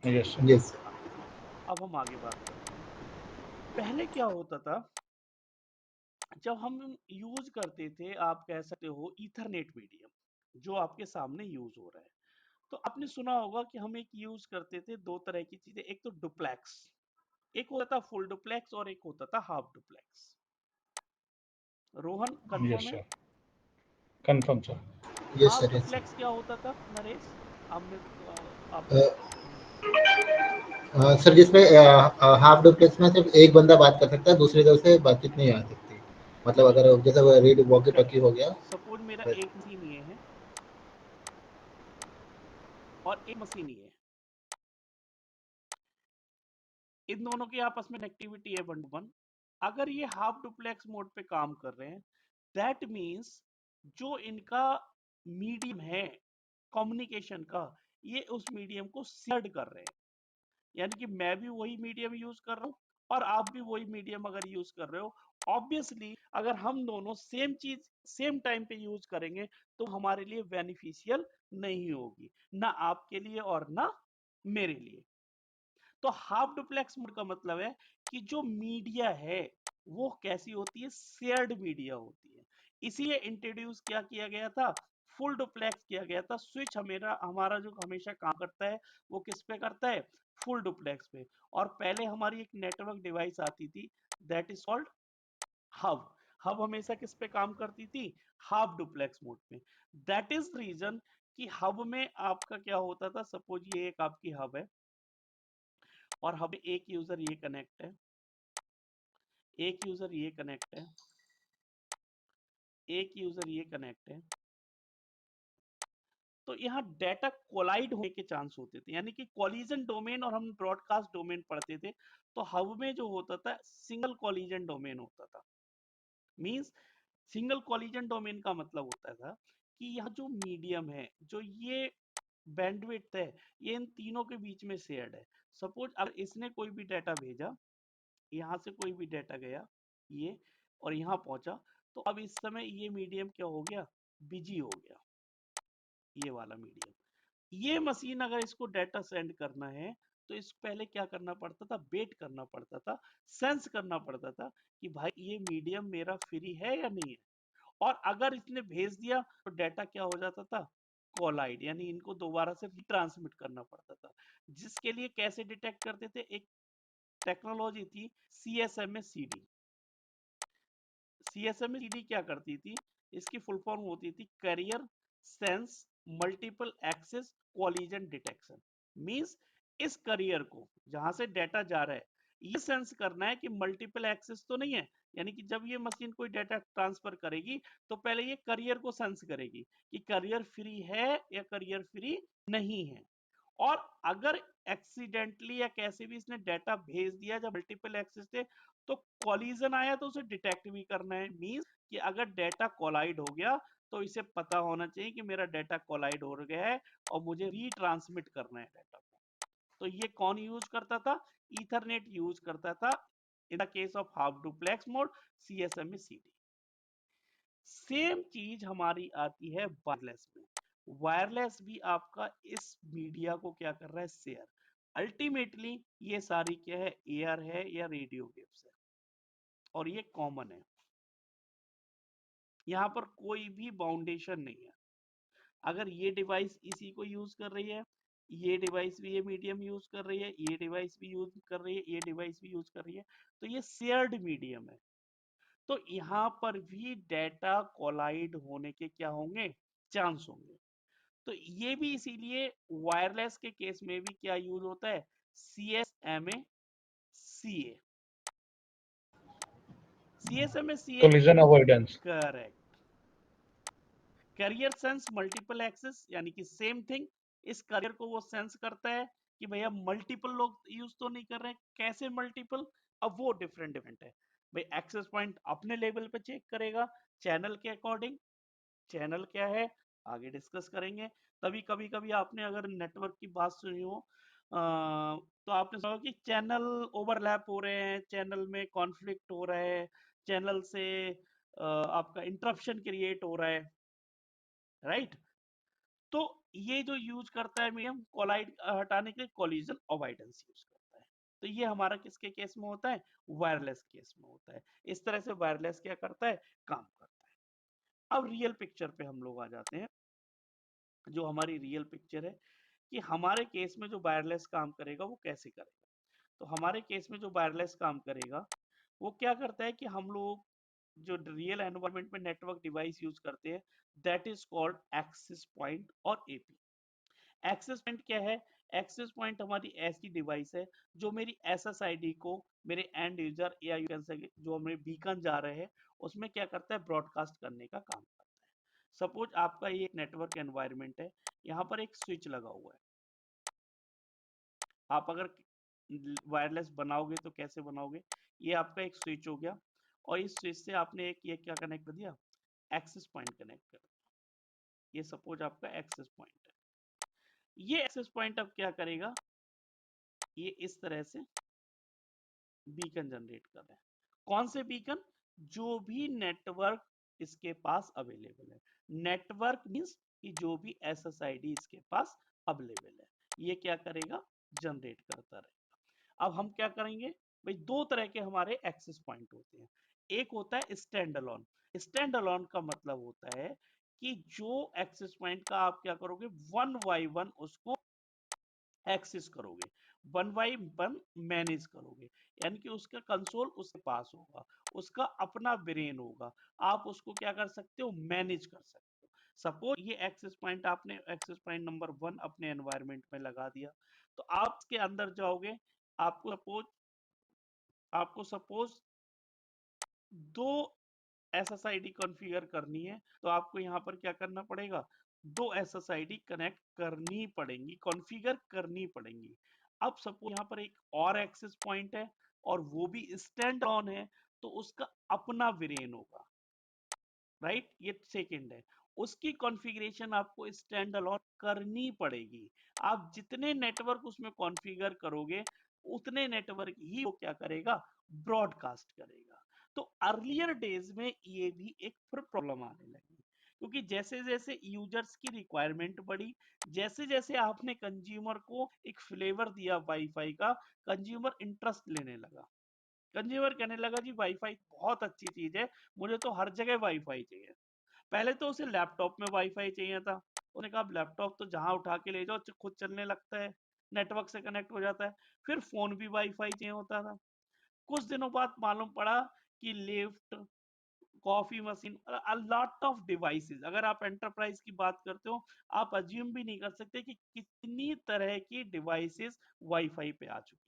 Yes sir. Yes. हाँ, अब हम आगे बात करते हैं। पहले क्या होता था, जब हम यूज करते थे, आप कह सकते हो ईथरनेट मीडियम जो आपके सामने यूज हो रहा है, तो आपने सुना होगा कि हम एक यूज करते थे दो तरह की चीजें, एक तो डुप्लेक्स, एक होता था फुल डुप्लेक्स और एक होता था half duplex. Rohan yes confirm है? Sir. Confirm sir. Yes half sir, yes duplex क्या होता था नरेश, आपने आप सर। बताओ। सर जिसमें हाफ डुप्लेक्स में सिर्फ एक बंदा बात कर सकता है, दूसरी तरफ से बातचीत नहीं आ सकती। मतलब नहीं, अगर जैसे रेडियो वॉकी टॉकी करेक्ट। हो गया सपोज मेरा वैसे। एक मशीन ये है और एक मशीन ये है, इन दोनों की आपस में कनेक्टिविटी है 1 to 1। अगर ये हाफ डुप्लेक्स मोड पे काम कर रहे हैं, दैट मींस जो इनका मीडियम है कम्युनिकेशन का, ये उस मीडियम को शेयर्ड कर रहे हैं। यानी कि मैं भी वही मीडियम यूज कर रहा हूँ और आप भी वही मीडियम अगर यूज कर रहे हो, ऑब्वियसली अगर हम दोनों सेम चीज सेम टाइम पे यूज करेंगे तो हमारे लिए बेनिफिशियल नहीं होगी, ना आपके लिए और ना मेरे लिए। तो हाफ डुप्लेक्स मोड का मतलब है कि जो मीडिया है वो कैसी होती है, शेयर्ड मीडिया होती है। इसीलिए इंट्रोड्यूस क्या किया गया था, फुल डुप्लेक्स किया गया था। स्विच हमेरा हमारा जो हमेशा काम करता है वो किस पे करता है, फुल डुप्लेक्स पे। और पहले हमारी एक नेटवर्क डिवाइस आती थी, that is called hub. Hub हमेशा किस पे काम करती थी, हाफ डुप्लेक्स मोड पे। दैट इज रीजन कि हब में आपका क्या होता था, सपोज ये एक आपकी हब है और हमें एक यूजर ये कनेक्ट है, एक यूजर ये कनेक्ट है, एक यूजर ये कनेक्ट है। तो यहाँ डेटा कोलाइड होने के चांस होते थे, यानी कि कॉलिजन डोमेन, और हम ब्रॉडकास्ट डोमेन पढ़ते थे। तो हब में जो होता था सिंगल कॉलिजन डोमेन होता था। मींस सिंगल कॉलिजन डोमेन का मतलब होता था कि यह जो मीडियम है, जो ये बैंडविड्थ है, ये इन तीनों के बीच में शेयर्ड है। सपोज अगर इसने कोई भी डाटा भेजा, यहाँ से कोई भी डाटा गया ये और यहाँ पहुंचा, तो अब इस समय ये मीडियम क्या हो गया, बिजी हो गया, ये वाला मीडियम। ये मशीन अगर इसको डाटा सेंड करना है तो इस पहले क्या करना पड़ता था, वेट करना पड़ता था, सेंस करना पड़ता था कि भाई ये मीडियम मेरा फ्री है या नहीं है। और अगर इसने भेज दिया तो डाटा क्या हो जाता था, कोलाइड, यानी इनको दोबारा से ट्रांसमिट करना पड़ता था, जिसके लिए कैसे डिटेक्ट करते थे, एक टेक्नोलॉजी थी CSMA-CD। CSMA-CD क्या करती थी, इसकी फुल फॉर्म होती थी carrier sense multiple access collision detection. Means इस करियर को जहां से डाटा जा रहा है ये सेंस करना है कि मल्टीपल एक्सेस तो नहीं है, यानी कि जब ये मशीन कोई डाटा ट्रांसफर करेगी तो पहले ये करियर को सेंस करेगी कि करियर फ्री है या करियर फ्री नहीं है। और अगर एक्सीडेंटली या कैसे भी इसने डाटा भेज दिया जब मल्टीपल एक्सेस थे तो कॉलिजन आया तो उसे डिटेक्ट भी करना है। मींस कि अगर डाटा कोलाइड हो गया तो इसे पता होना चाहिए कि मेरा डाटा कोलाइड हो गया है और मुझे रीट्रांसमिट करना है डाटा को। तो ये कौन यूज करता था, ईथरनेट यूज करता था in the case of half duplex mode CSMA-CD। Same चीज हमारी आती है वायरलेस में। वायरलेस भी आपका इस मीडिया को क्या कर रहा है, शेयर। अल्टीमेटली ये सारी क्या है, एयर है या रेडियो वेव्स है, और ये कॉमन है, यहाँ पर कोई भी बाउंडेशन नहीं है। अगर ये डिवाइस इसी को यूज कर रही है, ये डिवाइस भी ये मीडियम यूज कर रही है, ये डिवाइस भी यूज कर रही है, ये डिवाइस भी यूज कर रही है, तो ये शेयर्ड मीडियम है। तो यहाँ पर भी डेटा कोलाइड होने के क्या होंगे, चांस होंगे। तो ये भी इसीलिए वायरलेस के केस में भी क्या यूज होता है, CSMA-CA। CSMA-CA collision avoidance. Correct. Carrier sense multiple access, यानी कि सेम थिंग, इस कैरियर को वो सेंस करता है कि भैया मल्टीपल लोग यूज तो नहीं कर रहे हैं, कैसे मल्टीपल, अब वो डिफरेंट डिफरेंट है भाई। एक्सेस पॉइंट अपने लेवल पे चेक करेगा चैनल के अकॉर्डिंग, चैनल क्या है आगे डिस्कस करेंगे। तभी कभी कभी आपने अगर नेटवर्क की बात सुनी हो तो आपने सुना कि चैनल ओवरलैप हो रहे हैं, चैनल में कॉन्फ्लिक्ट हो रहा है, चैनल से आपका इंटरप्शन क्रिएट हो रहा है, राइट। तो ये जो यूज करता है मीडियम कोलाइड हटाने के लिए कोलिजन अवॉइडेंस यूज करता है। तो ये हमारा किसके केस में होता है, वायरलेस केस में होता है। इस तरह से वायरलेस क्या करता है, काम करता है। अब रियल पिक्चर पे हम लोग आ जाते हैं। जो हमारी रियल पिक्चर है कि हमारे केस में जो वायरलेस काम करेगा वो कैसे करेगा। तो हमारे केस में जो वायरलेस काम करेगा वो क्या करता है कि हम लोग जो रियल एनवायरनमेंट में नेटवर्क डिवाइस यूज करते हैं that is called access point और एपी। एक्सेस पॉइंट क्या है, एक्सेस पॉइंट हमारी ऐसी डिवाइस है जो मेरी एसएसआईडी को मेरे एंड यूजर या यू कैन से जो हमें बीकन जा रहे हैं उसमें क्या करता है, ब्रॉडकास्ट करने का काम करता है। सपोज आपका ये एक नेटवर्क एनवायरनमेंट है, यहाँ पर एक स्विच लगा हुआ है। आप अगर वायरलेस बनाओगे तो कैसे बनाओगे, ये आपका एक स्विच हो गया और इस स्विच से आपने एक ये क्या कनेक्ट कर दिया, एक्सेस पॉइंट कनेक्ट कर दिया। ये सपोज आपका एक्सेस पॉइंट है। ये एक्सेस पॉइंट अब क्या करेगा, ये इस तरह से बीकन जनरेट कर रहे हैं। कौन से बीकन, जो भी नेटवर्क इसके पास अवेलेबल है। नेटवर्क मींस कि जो भी एसएसआईडी इसके पास अवेलेबल है ये क्या करेगा, जनरेट करता रहेगा। अब हम क्या करेंगे भाई, दो तरह के हमारे एक्सेस पॉइंट होते हैं। एक होता है स्टैंड अलोन। स्टैंड अलोन का मतलब होता है कि जो एक्सेस पॉइंट का आप क्या करोगे, वन बाई वन उसको एक्सेस करोगे, वन बाई वन मैनेज करोगे, यानी कि उसका कंसोल उसके पास होगा, उसका अपना ब्रेन होगा, आप उसको क्या कर सकते हो, मैनेज कर सकते हो। सपोज ये एक्सेस पॉइंट आपने एक्सेस पॉइंट नंबर 1 अपने एनवायरनमेंट में लगा दिया, तो आप इसके अंदर जाओगे, आपको सपोज दो एसएसआईडी कॉन्फ़िगर करनी है, तो आपको यहाँ पर क्या करना पड़ेगा, दो एसएसआईडी कनेक्ट करनी पड़ेंगी, कॉन्फ़िगर करनी पड़ेंगी। अब सपोज यहाँ पर एक और एक्सेस पॉइंट है और वो भी स्टैंड ऑन है, तो उसका अपना वेरिएंट होगा, राइट, ये सेकंड है। उसकी कॉन्फ़िगरेशन आपको स्टैंड अलोन करनी पड़ेगी। आप जितने नेटवर्क उसमें कॉन्फ़िगर करोगे उतने नेटवर्क ही वो क्या करेगा, ब्रॉडकास्ट करेगा। तो अर्लियर डेज में ये भी एक फिर प्रॉब्लम आने लगी, क्योंकि जैसे जैसे यूजर्स की रिक्वायरमेंट बढ़ी, जैसे जैसे आपने कंज्यूमर को एक फ्लेवर दिया वाईफाई का, कंज्यूमर इंटरेस्ट लेने लगा। कंज्यूमर कहने लगा जी वाईफाई बहुत अच्छी चीज है, मुझे तो हर जगह वाईफाई चाहिए। पहले तो उसे लैपटॉप में वाईफाई चाहिए था, उसने कहा लैपटॉप तो जहां उठा के ले जाओ खुद चलने लगता है, नेटवर्क से कनेक्ट हो जाता है। फिर फोन भी वाईफाई चाहिए होता था। कुछ दिनों बाद मालूम पड़ा कि lift, coffee machine, a lot of devices, अगर आप एंटरप्राइज की बात करते हो, आप अज्यूम भी नहीं कर सकते कि कितनी तरह की डिवाइसेस वाईफाई पे आ चुकी।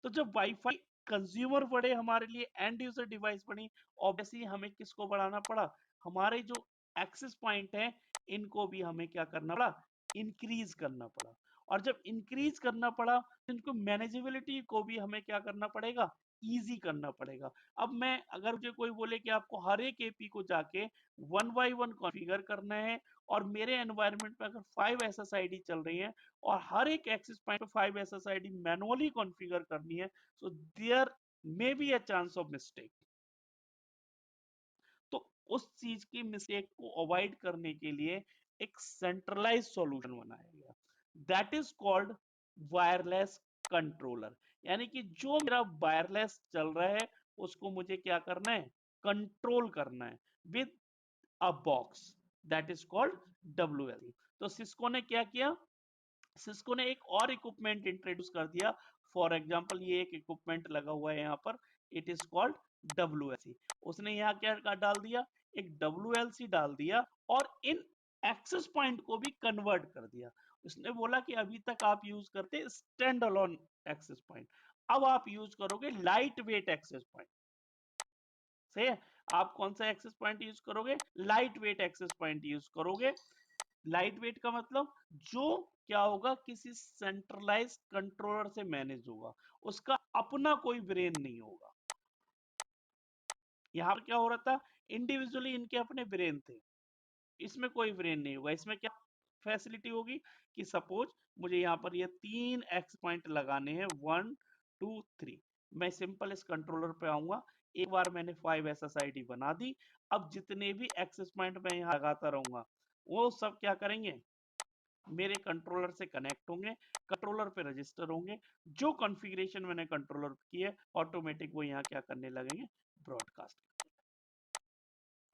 तो जब वाईफाई कंज्यूमर बढ़े, हमारे लिए एंड यूजर डिवाइस बनी, ऑब्वियसली हमें किसको बढ़ाना पड़ा, हमारे जो एक्सेस पॉइंट है इनको भी हमें क्या करना पड़ा, इंक्रीज करना पड़ा। और जब इंक्रीज करना पड़ा तो इनको मैनेजेबिलिटी को भी हमें क्या करना पड़ेगा, इजी करना पड़ेगा। अब मैं अगर मुझे कोई बोले कि आपको हर एक एपी को जाके वन बाय वन कॉन्फ़िगर करना है, और मेरे एनवायरनमेंट में अगर 5 एसएसआईडी चल रही हैं और हर एक एक्सेस पॉइंट पे 5 एसएसआईडी मैनुअली कॉन्फ़िगर करनी है, so there may be a chance of mistake. तो उस चीज की मिस्टेक को अवॉइड करने के लिए एक सेंट्रलाइज सॉल्यूशन बनाया गया, that is called wireless controller. यानी कि जो मेरा वायरलेस चल रहा है उसको मुझे क्या करना है, कंट्रोल करना है with a box, that is called WL. तो सिस्को ने क्या किया, सिस्को ने एक और इक्विपमेंट इंट्रोड्यूस कर दिया। फॉर एग्जांपल ये एक इक्विपमेंट लगा हुआ है यहाँ पर, इट इज कॉल्ड डब्ल्यूएलसी। उसने यहाँ क्या डाल दिया, एक डब्ल्यूएलसी डाल दिया, और इन एक्सेस पॉइंट को भी कन्वर्ट कर दिया। उसने बोला कि अभी तक आप यूज करते स्टैंड अलोन एक्सेस पॉइंट, अब आप यूज करोगे लाइट वेट एक्सेस पॉइंट। सही है, आप कौन सा एक्सेस पॉइंट यूज करोगे, lightweight access point use करोगे। लाइट वेट का मतलब जो क्या होगा, किसी सेंट्रलाइज कंट्रोलर से मैनेज होगा, उसका अपना कोई ब्रेन नहीं होगा। यहाँ पर क्या हो रहा था, इंडिविजुअली इनके अपने ब्रेन थे, इसमें कोई ब्रेन नहीं होगा। इसमें क्या फैसिलिटी होगी कि सपोज मुझे यहाँ पर ये 3 एक्स पॉइंट लगाने हैं, 1 2 3, मैं सिंपल इस कंट्रोलर पे आऊंगा, एक बार मैंने 5 एसएसआईडी बना दी। अब जितने भी एक्सेस पॉइंट मैं यहाँ लगाता रहूंगा वो सब क्या करेंगे, मेरे कंट्रोलर से कनेक्ट होंगे, कंट्रोलर पे रजिस्टर होंगे, जो कॉन्फ़िगरेशन मैंने कंट्रोलर की है ऑटोमेटिक वो यहाँ क्या करने लगेंगे, ब्रॉडकास्ट।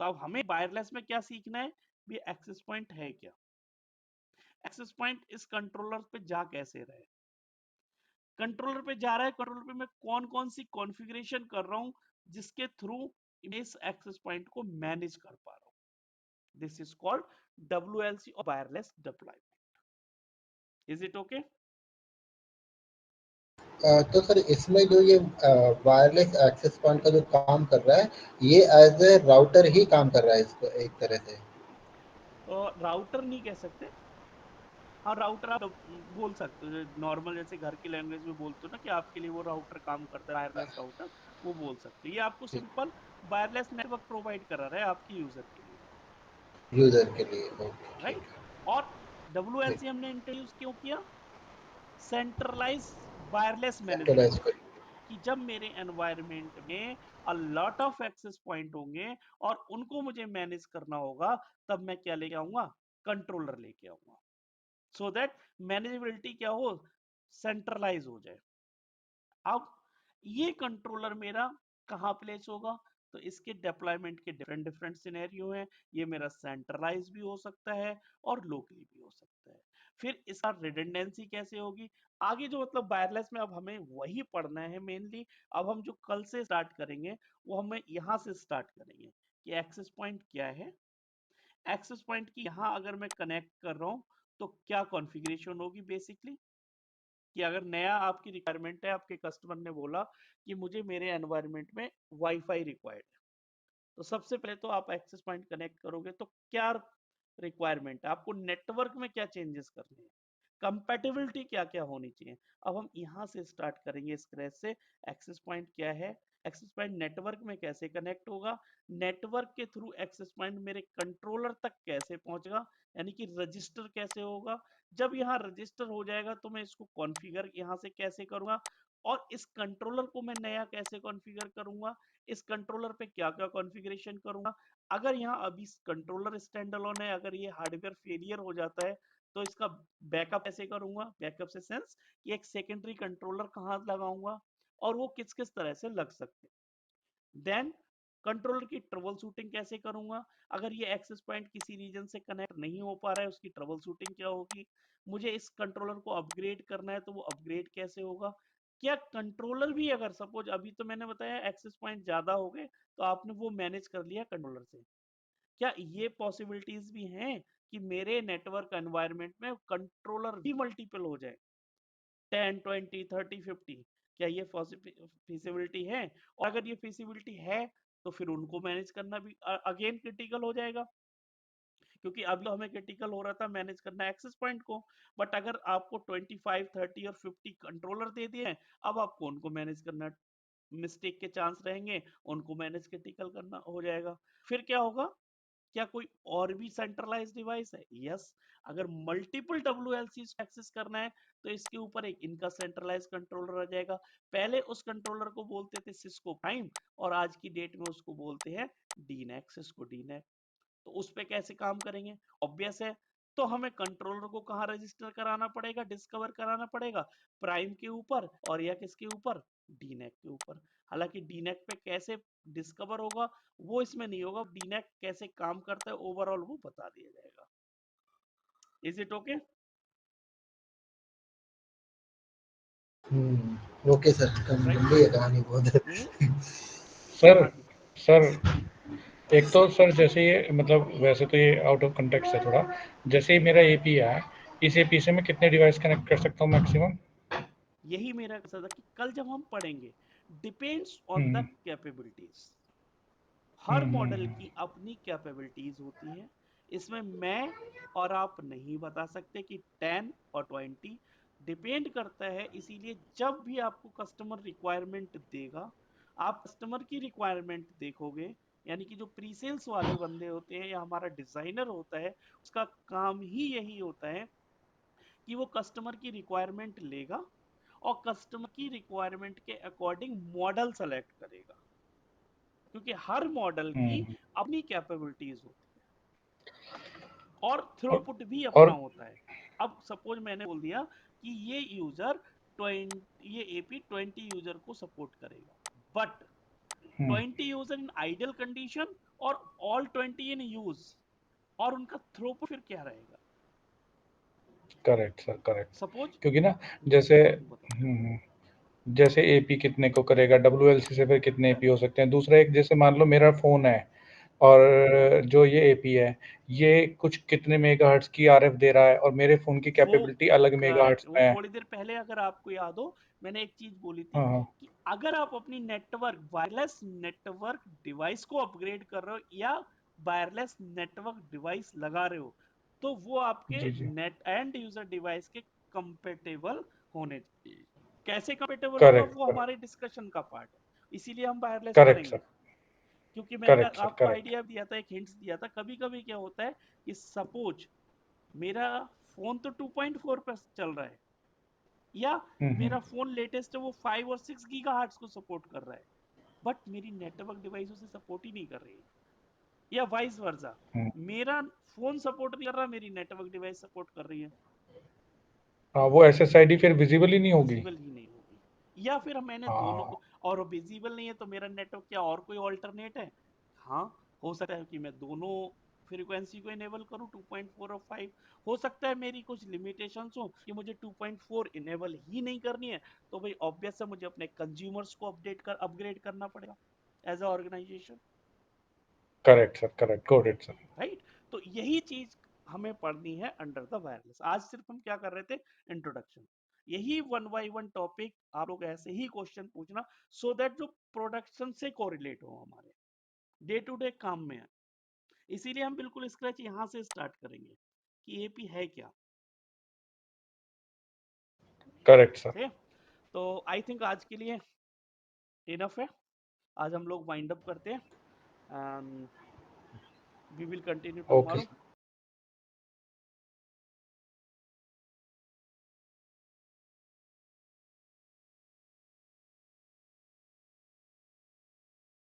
तो अब हमें वायरलेस में क्या सीखना है, भी एक्सेस पॉइंट है क्या, एक्सेस पॉइंट इस कंट्रोलर पे जा कैसे रहे, कंट्रोलर पे जा रहा है, कंट्रोलर पे मैं कौन कौन सी कॉन्फ़िगरेशन कर रहा हूँ जिसके थ्रू इस एक्सेस पॉइंट को मैनेज कर पा रहा हूँ। दिस इज कॉल्ड डब्ल्यूएलसी और wireless deployment. Is it okay? तो सर इसमें जो ये वायरलेस एक्सेस पॉइंट का जो काम कर रहा है, ये एज ए राउटर ही काम कर रहा है इसको एक तरह से। राउटर नहीं कह सकते, हाँ राउटर आप बोल सकते हो, नॉर्मल जैसे घर की लैंग्वेज में बोलते हो ना कि आपके लिए वो राउटर काम करता है, वायरलेस राउटर, वो बोल सकते हो। ये आपको सिंपल वायरलेस नेटवर्क प्रोवाइड करा रहा है आपके यूजर के लिए, यूजर के लिए, ओके राइट। ठीक है। और ठीक, डब्ल्यूएलसी हमने इंट्रोड्यूस क्यों किया, सेंट्रलाइज वायरलेस मैनेजमेंट सेंट्रलाइज के कर। लिए, कि जब मेरे एनवायरनमेंट में a lot of access point होंगे और उनको मुझे मैनेज करना होगा, तब मैं क्या लेके आऊंगा, कंट्रोलर लेके आऊंगा, सो दैट मैनेजेबिलिटी क्या हो, सेंट्रलाइज हो जाए। अब ये कंट्रोलर मेरा कहाँ प्लेस होगा, तो इसके डिप्लॉयमेंट के डिफरेंट डिफरेंट सिनेरियो हैं। ये मेरा सेंट्रलाइज भी हो सकता है और लोकली भी हो सकता है। फिर इसका रिडंडेंसी कैसे होगी, आगे जो मतलब वायरलेस में अब हमें वही पढ़ना है मेनली। अब हम जो कल से स्टार्ट करेंगे वो हमें यहाँ से स्टार्ट करेंगे कि एक्सेस पॉइंट क्या है, एक्सेस पॉइंट की यहाँ अगर मैं कनेक्ट कर रहा हूँ तो क्या कॉन्फ़िगरेशन होगी बेसिकली, कि अगर नया आपकी रिक्वायरमेंट है, आपके कस्टमर ने बोला कि मुझे मेरे एनवायरनमेंट में वाईफाई रिक्वायर्ड है, तो सबसे पहले तो आप एक्सेस पॉइंट कनेक्ट करोगे तो क्या रिक्वायरमेंट है, आपको नेटवर्क में क्या चेंजेस करने हैं, कंपैटिबिलिटी क्या क्या होनी चाहिए। अब हम यहाँ से स्टार्ट करेंगे स्क्रैच से, एक्सेस पॉइंट क्या है, एक्सेस पॉइंट नेटवर्क में कैसे कनेक्ट होगा, नेटवर्क के थ्रू एक्सेस पॉइंट मेरे कंट्रोलर तक कैसे पहुंचेगा, यानी कि रजिस्टर कैसे होगा, जब यहाँ रजिस्टर हो जाएगा तो मैं इसको कॉन्फ़िगर यहाँ से कैसे करूंगा, और इस कंट्रोलर को मैं नया कैसे कॉन्फ़िगर करूंगा, इस कंट्रोलर पे क्या क्या कॉन्फ़िगरेशन करूंगा। अगर यहाँ अभी कंट्रोलर स्टैंड अलोन है, अगर ये हार्डवेयर फेलियर हो जाता है तो इसका बैकअप कैसे करूंगा, बैकअप से सेंस कि एक सेकेंडरी कंट्रोलर कहाँ लगाऊंगा और वो किस किस तरह से लग सकते हैं। देन कंट्रोलर की ट्रबल शूटिंग कैसे करूंगा, अगर ये एक्सेस पॉइंट किसी रीजन से कनेक्ट नहीं हो पा रहा है उसकी ट्रबल शूटिंग क्या होगी, मुझे इस कंट्रोलर को अपग्रेड करना है तो वो अपग्रेड कैसे होगा। क्या कंट्रोलर भी, अगर सपोज अभी तो मैंने बताया एक्सेस पॉइंट ज्यादा हो गए तो आपने वो मैनेज कर लिया कंट्रोलर से, क्या ये पॉसिबिलिटीज भी हैं कि मेरे नेटवर्क एनवायरनमेंट में कंट्रोलर भी मल्टीपल हो जाए, 10 20 30 50, क्या ये फिजिबिलिटी है। और अगर ये फिजिबिलिटी है तो फिर उनको मैनेज करना भी अगेन क्रिटिकल हो जाएगा, क्योंकि अब हमें क्रिटिकल हो रहा था मैनेज करना एक्सेस पॉइंट को, बट अगर आपको 25 30 और 50 कंट्रोलर दे दिए हैं, अब आपको उनको मैनेज करना, मिस्टेक के चांस रहेंगे, उनको मैनेज क्रिटिकल करना हो जाएगा। फिर क्या होगा, क्या कोई और भी सेंट्रलाइज डिवाइस है, यस। अगर मल्टीपल डब्ल्यूएलसी एक्सेस करना है तो इसके ऊपर एक इनका सेंट्रलाइज कंट्रोलर आ जाएगा। पहले उस कंट्रोलर को बोलते थे सिस्को प्राइम और आज की डेट में उसको बोलते हैं डीनैक, सिस्को डीनैक। तो उस पे कैसे काम करेंगे, ऑब्वियस है। तो हमें कंट्रोलर को कहाँ रजिस्टर कराना पड़ेगा, डिस्कवर कराना पड़ेगा, प्राइम के ऊपर और या किसके ऊपर, डीनैक के ऊपर। हालांकि डीनैक पे कैसे डिस्कवर होगा वो इसमें नहीं होगा, डीनैक कैसे काम करता है ओवरऑल वो बता दिया जाएगा। Is it okay? Okay sir, right. लंबी है कहानी बहुत। सर हाँ जी। सर एक तो सर जैसे ये मतलब वैसे तो ये आउट ऑफ कंटेक्स्ट है थोड़ा, जैसे ही मेरा एपी है, इस एपी से मैं कितने डिवाइस कनेक्ट कर सकता हूँ मैक्सिमम? यही मेरा कसर था कि कल जब हम पढ़ेंगे, depends on the hmm capabilities. Hmm हर हम्म मॉडल हम्म, की अपनी कैपेबिलिटीज होती हैं, इसमें मैं और आप नहीं बता सकते कि 10 और 20, डिपेंड करता है। इसीलिए जब भी आपको कस्टमर रिक्वायरमेंट देगा, आप कस्टमर की रिक्वायरमेंट देखोगे, यानी कि जो प्री सेल्स वाले बंदे होते हैं या हमारा डिजाइनर होता है, उसका काम ही यही होता है कि वो कस्टमर की रिक्वायरमेंट लेगा और कस्टमर की रिक्वायरमेंट के अकॉर्डिंग मॉडल सेलेक्ट करेगा, क्योंकि हर मॉडल की हम्म। अपनी कैपेबिलिटीज होती है और और, थ्रूपुट भी अपना और होता है। अब सपोज मैंने बोल दिया कि ये यूजर 20, ये एपी 20 यूजर को सपोर्ट करेगा, but hmm 20 user in ideal condition और ऑल 20 इन यूज, और उनका थ्रूपुट फिर क्या रहेगा, करेक्ट सर, करेक्ट। सपोज। क्योंकि ना जैसे बताओ। जैसे एपी कितने को करेगा, डब्ल्यूएलसी से फिर कितने एपी हो करेक्ट। सकते हैं। दूसरा एक, जैसे मान लो मेरा फोन है और जो ये एपी है, ये कुछ कितने मेगाहर्ट्ज की आरएफ दे रहा है और मेरे फोन की वो कैपेबिलिटी अलग करेक्ट, मेगाहर्ट्ज वो में है। थोड़ी देर पहले अगर आपको याद हो मैंने एक चीज बोली थी हाँ हाँ कि अगर आप अपनी नेटवर्क वायरलेस नेटवर्क डिवाइस को अपग्रेड कर रहे हो या वायरलेस नेटवर्क डिवाइस लगा रहे हो, तो वो आपके जी जी, नेट एंड यूजर डिवाइस के कंपेटेबल होने चाहिए। कैसे कंपेटेबल होगा करेक्ट वो करेक्ट हमारे डिस्कशन का पार्ट है, इसीलिए हम वायरलेस करेक्ट करेंगे। सर, क्योंकि मैंने करेक्ट सर, आपको करेक्ट। आइडिया दिया था, एक हिंट्स दिया था, कभी कभी क्या होता है कि सपोज मेरा फोन तो 2.4 पर चल रहा है, या हम्म। मेरा फोन लेटेस्ट है वो 5 और 6 गीगाहर्ट्ज को सपोर्ट कर रहा है, बट मेरी नेटवर्क डिवाइस उसे सपोर्ट ही नहीं कर रही है, या वाइस वर्सा, हम्म। मेरा फोन सपोर्ट नहीं कर रहा, मेरी नेटवर्क डिवाइस सपोर्ट कर रही है, हाँ, वो एसएसआईडी फिर विजिबल ही नहीं होगी। विजिबल ही नहीं होगी। या फिर मैंने दोनों हाँ को, और वो विजिबल नहीं है तो मेरा नेटवर्क क्या और कोई ऑल्टरनेट है, हाँ, हो सकता है कि मैं दोनों फ्रीक्वेंसी को इनेबल करूं 2.4 और 5। हो सकता है मेरी कुछ लिमिटेशंस हो कि मुझे 2.4 इनेबल ही नहीं करनी है, तो भाई ऑब्वियस है मुझे अपने कंज्यूमर्स को अपग्रेड करना पड़ेगा as a organization. Correct sir, correct, got it sir. Right. तो यही चीज हमें पढ़नी है अंडर द वायरलेस। आज सिर्फ हम क्या कर रहे थे, इंट्रोडक्शन। यही वन बाई वन टॉपिक आप लोग ऐसे ही क्वेश्चन पूछना, सो दैट जो प्रोडक्शन से कोरिलेट हो हमारे डे टू डे काम में है। इसीलिए हम बिल्कुल स्क्रैच यहाँ से स्टार्ट करेंगे कि एपी है क्या। Correct sir. ठीक है, तो आई थिंक आज के लिए इनफ है। आज हम लोग वाइंड अप करते हैं and we will continue okay tomorrow. Sir.